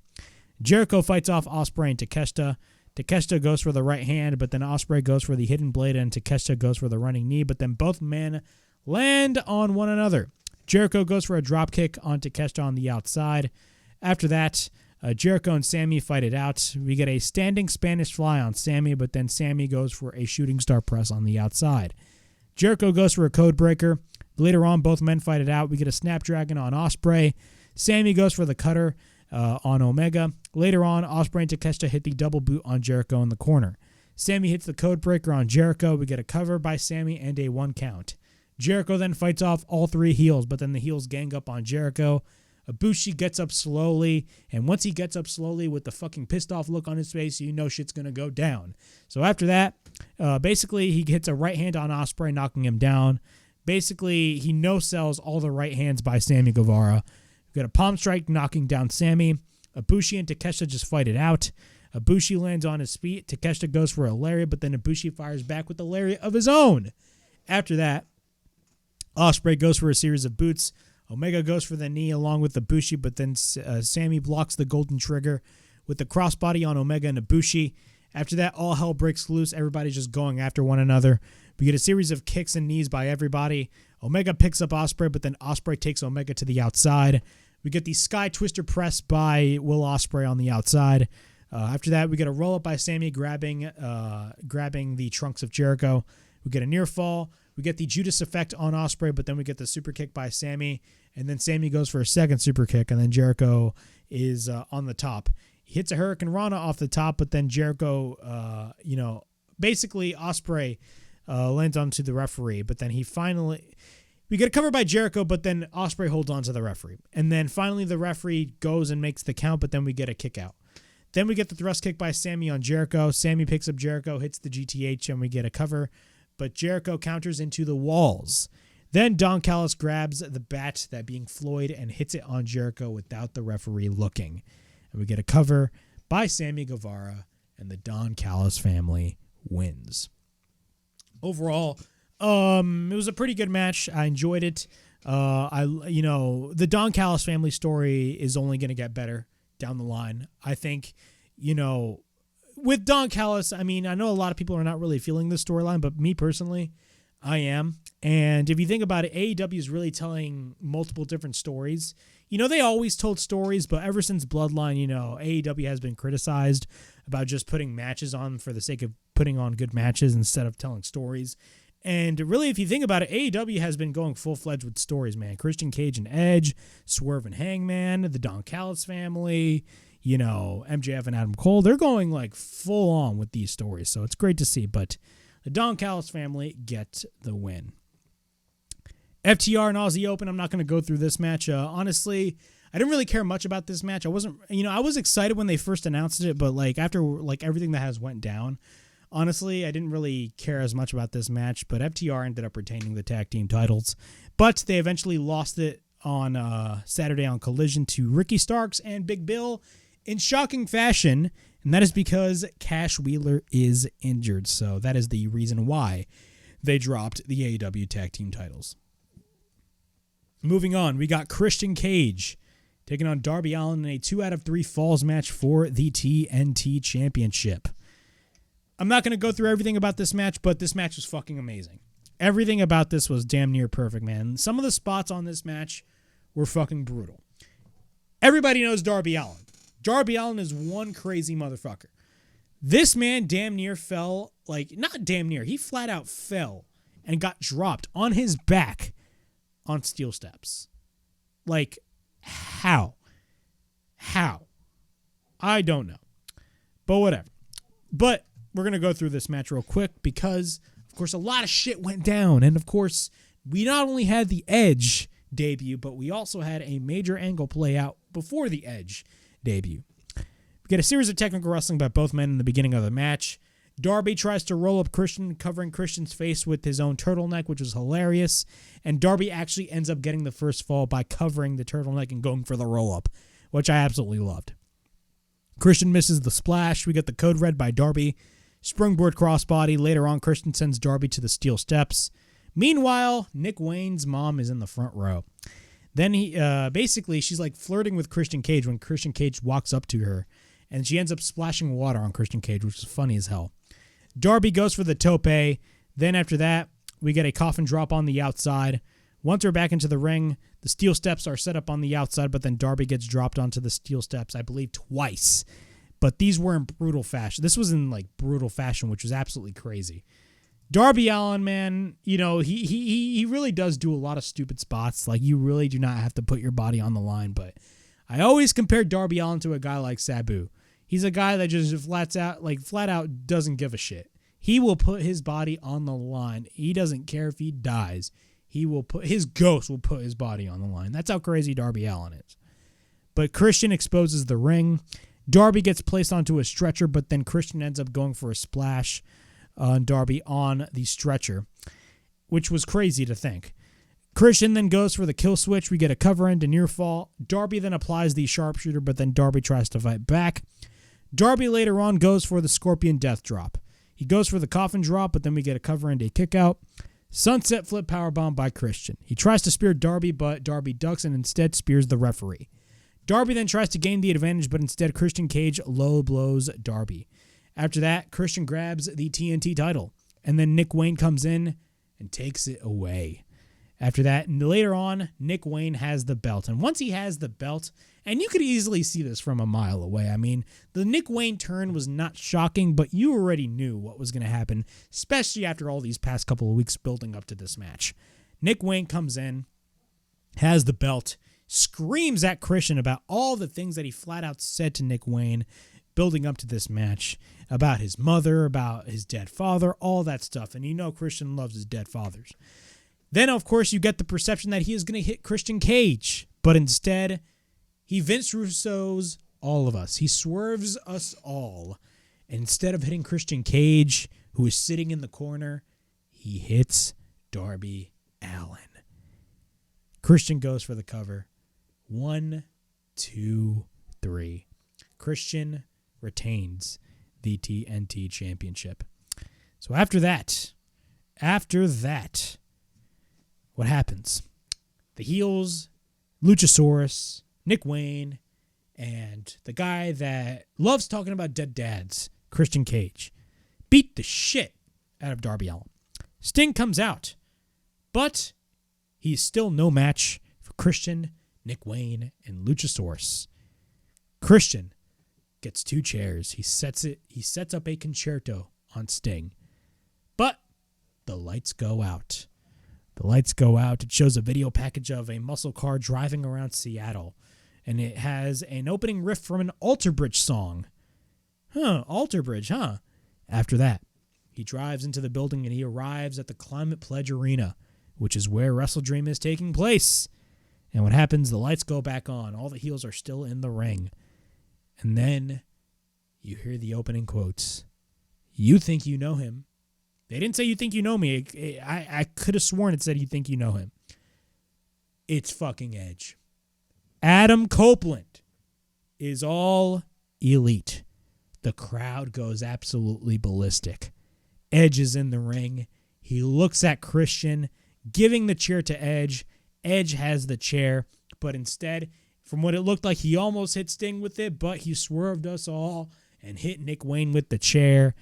Jericho fights off Ospreay and Takeshita. Takeshita goes for the right hand, but then Ospreay goes for the hidden blade, and Takeshita goes for the running knee, but then both men land on one another. Jericho goes for a drop kick on Takeshita on the outside. After that, Jericho and Sammy fight it out. We get a standing Spanish fly on Sammy, but then Sammy goes for a shooting star press on the outside. Jericho goes for a code breaker. Later on, both men fight it out. We get a Snapdragon on Ospreay. Sammy goes for the cutter on Omega. Later on, Ospreay and Takeshita hit the double boot on Jericho in the corner. Sammy hits the code breaker on Jericho. We get a cover by Sammy and a 1 count. Jericho then fights off all 3 heels, but then the heels gang up on Jericho. Ibushi gets up slowly, and once he gets up slowly with the fucking pissed off look on his face, you know shit's going to go down. So after that, basically he hits a right hand on Ospreay, knocking him down. Basically, he no-sells all the right hands by Sammy Guevara. We got a palm strike knocking down Sammy. Ibushi and Takeshita just fight it out. Ibushi lands on his feet. Takeshita goes for a lariat, but then Ibushi fires back with a lariat of his own. After that, Ospreay goes for a series of boots. Omega goes for the knee along with Ibushi, but then Sammy blocks the golden trigger with the crossbody on Omega and Ibushi. After that, all hell breaks loose. Everybody's just going after one another. We get a series of kicks and knees by everybody. Omega picks up Ospreay, but then Ospreay takes Omega to the outside. We get the Sky Twister press by Will Ospreay on the outside. After that, we get a roll-up by Sammy grabbing the trunks of Jericho. We get a near fall. We get the Judas effect on Ospreay, but then we get the super kick by Sammy. And then Sammy goes for a second super kick, and then Jericho is on the top. He hits a Hurricane Rana off the top, but then Jericho, basically Ospreay lands onto the referee. But then we get a cover by Jericho, but then Ospreay holds on to the referee. And then finally the referee goes and makes the count, but then we get a kick out. Then we get the thrust kick by Sammy on Jericho. Sammy picks up Jericho, hits the GTH, and we get a cover. But Jericho counters into the walls. Then Don Callis grabs the bat, that being Floyd, and hits it on Jericho without the referee looking. And we get a cover by Sammy Guevara, and the Don Callis family wins. Overall, it was a pretty good match. I enjoyed it. The Don Callis family story is only going to get better down the line. I think, with Don Callis, I mean, I know a lot of people are not really feeling this storyline, but me personally, I am. And if you think about it, AEW is really telling multiple different stories. They always told stories, but ever since Bloodline, AEW has been criticized about just putting matches on for the sake of putting on good matches instead of telling stories. And really, if you think about it, AEW has been going full-fledged with stories, man. Christian Cage and Edge, Swerve and Hangman, the Don Callis family, MJF and Adam Cole. They're going like full on with these stories, so it's great to see. But the Don Callis family get the win. FTR and Aussie Open, I'm not going to go through this match. Honestly, I didn't really care much about this match. I was excited when they first announced it, but after everything that has went down, honestly, I didn't really care as much about this match. But FTR ended up retaining the tag team titles, but they eventually lost it on Saturday on Collision to Ricky Starks and Big Bill in shocking fashion, and that is because Cash Wheeler is injured. So that is the reason why they dropped the AEW tag team titles. Moving on, we got Christian Cage taking on Darby Allin in a 2 out of 3 falls match for the TNT Championship. I'm not going to go through everything about this match, but this match was fucking amazing. Everything about this was damn near perfect, man. Some of the spots on this match were fucking brutal. Everybody knows Darby Allin. Darby Allin is one crazy motherfucker. This man damn near fell, not damn near, he flat out fell and got dropped on his back on steel steps. How? I don't know. But whatever. But we're going to go through this match real quick because, of course, a lot of shit went down. And, of course, we not only had the Edge debut, but we also had a major angle play out before the Edge debut. We get a series of technical wrestling by both men in the beginning of the match. Darby tries to roll up Christian, covering Christian's face with his own turtleneck, which was hilarious. And Darby actually ends up getting the first fall by covering the turtleneck and going for the roll-up, which I absolutely loved. Christian misses the splash. We get the code red by Darby. Springboard crossbody. Later on, Christian sends Darby to the steel steps. Meanwhile, Nick Wayne's mom is in the front row. Then she's like flirting with Christian Cage when Christian Cage walks up to her, and she ends up splashing water on Christian Cage, which is funny as hell. Darby goes for the tope. Then after that, we get a coffin drop on the outside. Once we're back into the ring, the steel steps are set up on the outside, but then Darby gets dropped onto the steel steps, I believe, twice. But these were in brutal fashion. This was in like brutal fashion, which was absolutely crazy. Darby Allin, man, he really does do a lot of stupid spots. Like, you really do not have to put your body on the line. But I always compare Darby Allin to a guy like Sabu. He's a guy that just flat out doesn't give a shit. He will put his body on the line. He doesn't care if he dies. His ghost will put his body on the line. That's how crazy Darby Allin is. But Christian exposes the ring. Darby gets placed onto a stretcher, but then Christian ends up going for a splash on Darby on the stretcher, which was crazy to think. Christian then goes for the kill switch. We get a cover end to near fall. Darby then applies the sharpshooter, but then Darby tries to fight back. Darby later on goes for the scorpion death drop. He goes for the coffin drop, but then we get a cover end, a kick out. Sunset flip powerbomb by Christian. He tries to spear Darby, but Darby ducks and instead spears the referee. Darby then tries to gain the advantage, but instead Christian Cage low blows Darby. After that, Christian grabs the TNT title, and then Nick Wayne comes in and takes it away. After that, later on, Nick Wayne has the belt, and once he has the belt, and you could easily see this from a mile away. I mean, the Nick Wayne turn was not shocking, but you already knew what was going to happen, especially after all these past couple of weeks building up to this match. Nick Wayne comes in, has the belt, screams at Christian about all the things that he flat out said to Nick Wayne building up to this match, about his mother, about his dead father, all that stuff. And you know Christian loves his dead fathers. Then, of course, you get the perception that he is going to hit Christian Cage, but instead, he Vince Russo's all of us. He swerves us all. And instead of hitting Christian Cage, who is sitting in the corner, he hits Darby Allin. Christian goes for the cover. 1, 2, 3. Christian retains the TNT Championship. So after that, what happens? The heels, Luchasaurus, Nick Wayne, and the guy that loves talking about dead dads, Christian Cage, beat the shit out of Darby Allin. Sting comes out, but he's still no match for Christian, Nick Wayne, and Luchasaurus. Christian gets 2 chairs. He sets up a concerto on Sting. But the lights go out. It shows a video package of a muscle car driving around Seattle. And it has an opening riff from an Alter Bridge song. Alter Bridge, huh? After that, he drives into the building and he arrives at the Climate Pledge Arena, which is where WrestleDream is taking place. And what happens? The lights go back on. All the heels are still in the ring. And then you hear the opening quotes. You think you know him. They didn't say you think you know me. I could have sworn it said you think you know him. It's fucking Edge. Adam Copeland is all elite. The crowd goes absolutely ballistic. Edge is in the ring. He looks at Christian, giving the chair to Edge. Edge has the chair, but instead, from what it looked like, he almost hit Sting with it, but he swerved us all and hit Nick Wayne with the chair.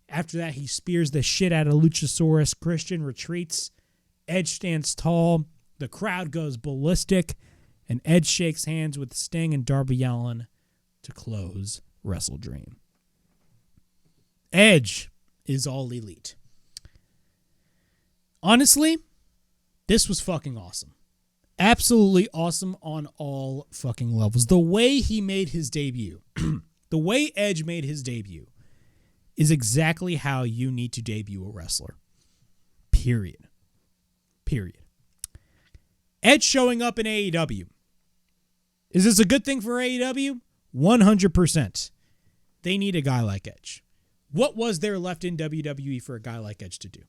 After that, he spears the shit out of Luchasaurus. Christian retreats. Edge stands tall. The crowd goes ballistic, and Edge shakes hands with Sting and Darby Allin to close WrestleDream. Edge is all elite. Honestly, this was fucking awesome. Absolutely awesome on all fucking levels. The way he made his debut, the way Edge made his debut, is exactly how you need to debut a wrestler. Period. Edge showing up in AEW. Is this a good thing for AEW? 100%. They need a guy like Edge. What was there left in WWE for a guy like Edge to do?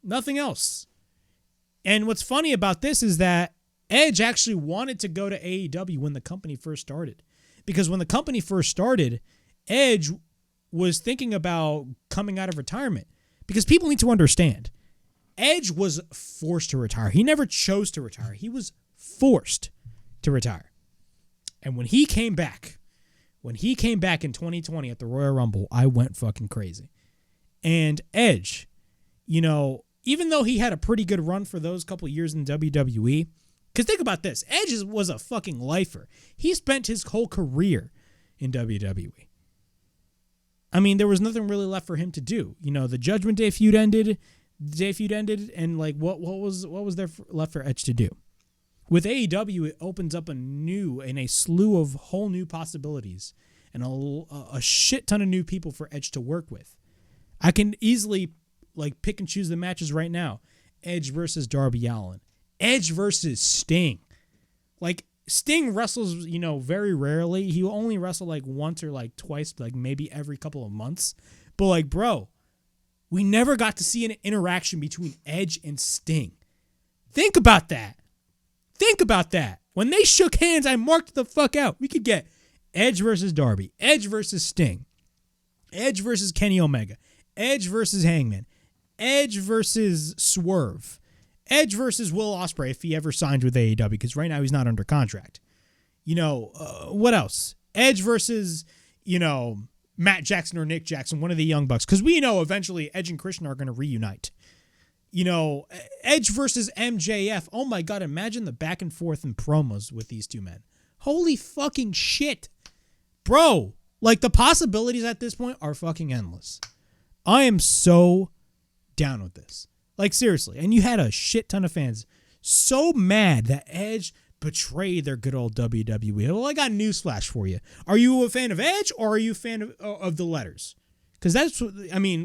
Nothing else. And what's funny about this is that Edge actually wanted to go to AEW when the company first started. Because when the company first started, Edge was thinking about coming out of retirement. Because people need to understand, Edge was forced to retire. He never chose to retire. He was forced to retire. And when he came back in 2020 at the Royal Rumble, I went fucking crazy. And Edge, even though he had a pretty good run for those couple years in WWE, because think about this, Edge was a fucking lifer. He spent his whole career in WWE. I mean, there was nothing really left for him to do. The Judgment Day feud ended, and like what was there left for Edge to do? With AEW, it opens up a slew of whole new possibilities and a shit ton of new people for Edge to work with. I can easily pick and choose the matches right now. Edge versus Darby Allin. Edge versus Sting. Sting wrestles, very rarely. He will only wrestle once or twice, maybe every couple of months. But bro, we never got to see an interaction between Edge and Sting. Think about that. When they shook hands, I marked the fuck out. We could get Edge versus Darby, Edge versus Sting, Edge versus Kenny Omega, Edge versus Hangman, Edge versus Swerve, Edge versus Will Ospreay if he ever signs with AEW, because right now he's not under contract. What else? Edge versus, Matt Jackson or Nick Jackson, one of the Young Bucks, because we know eventually Edge and Christian are going to reunite. Edge versus MJF. Oh my God, imagine the back and forth in promos with these two men. Holy fucking shit. Bro, the possibilities at this point are fucking endless. I am so down with this. Seriously. And you had a shit ton of fans so mad that Edge betrayed their good old WWE. Well, I got a newsflash for you. Are you a fan of Edge or are you a fan of the letters? Because that's what,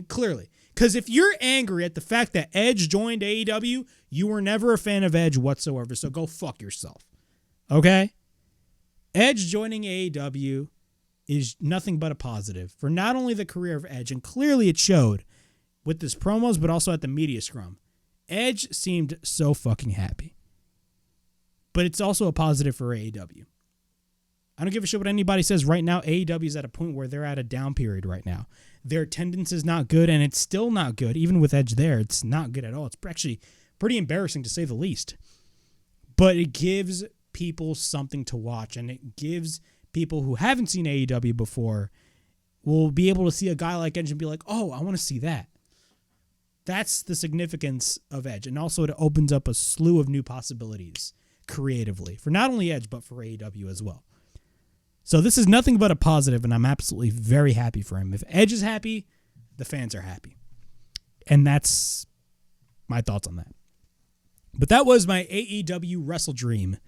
clearly. Because if you're angry at the fact that Edge joined AEW, you were never a fan of Edge whatsoever, so go fuck yourself. Okay? Edge joining AEW is nothing but a positive for not only the career of Edge, and clearly it showed with his promos, but also at the media scrum. Edge seemed so fucking happy. But it's also a positive for AEW. I don't give a shit what anybody says right now. AEW is at a point where they're at a down period right now. Their attendance is not good, and it's still not good. Even with Edge there, it's not good at all. It's actually pretty embarrassing to say the least. But it gives people something to watch, and it gives people who haven't seen AEW before will be able to see a guy like Edge and be like, oh, I want to see that. That's the significance of Edge. And also it opens up a slew of new possibilities creatively for not only Edge, but for AEW as well. So this is nothing but a positive, and I'm absolutely very happy for him. If Edge is happy, the fans are happy. And that's my thoughts on that. But that was my AEW WrestleDream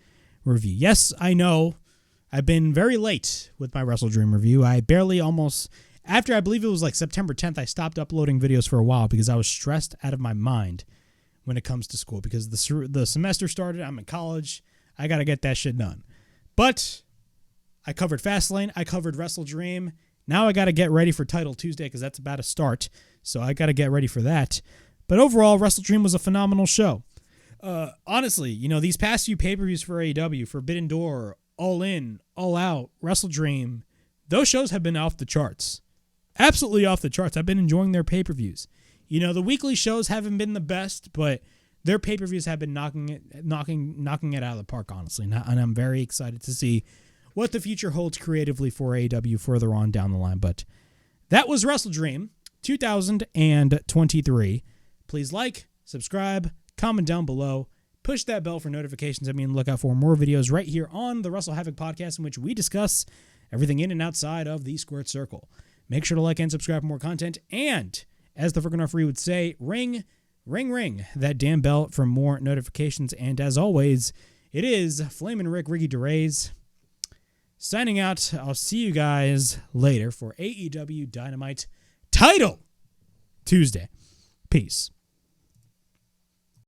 review. Yes, I know I've been very late with my WrestleDream review. I after I believe it was September 10th, I stopped uploading videos for a while because I was stressed out of my mind when it comes to school. Because the semester started, I'm in college, I got to get that shit done. But I covered Fastlane. I covered WrestleDream. Now I got to get ready for Title Tuesday because that's about to start. So I got to get ready for that. But overall, WrestleDream was a phenomenal show. Honestly, these past few pay-per-views for AEW, Forbidden Door, All In, All Out, WrestleDream, those shows have been off the charts. Absolutely off the charts. I've been enjoying their pay-per-views. The weekly shows haven't been the best, but their pay-per-views have been knocking it out of the park, honestly. And I'm very excited to see what the future holds creatively for AEW further on down the line. But that was WrestleDream 2023. Please like, subscribe, comment down below, push that bell for notifications. Look out for more videos right here on the WrestleHavoc Podcast in which we discuss everything in and outside of the squared circle. Make sure to like and subscribe for more content. And as the freaking referee would say, ring that damn bell for more notifications. And as always, it is Flamin' Rick Riggy DeRays signing out. I'll see you guys later for AEW Dynamite Title Tuesday. Peace.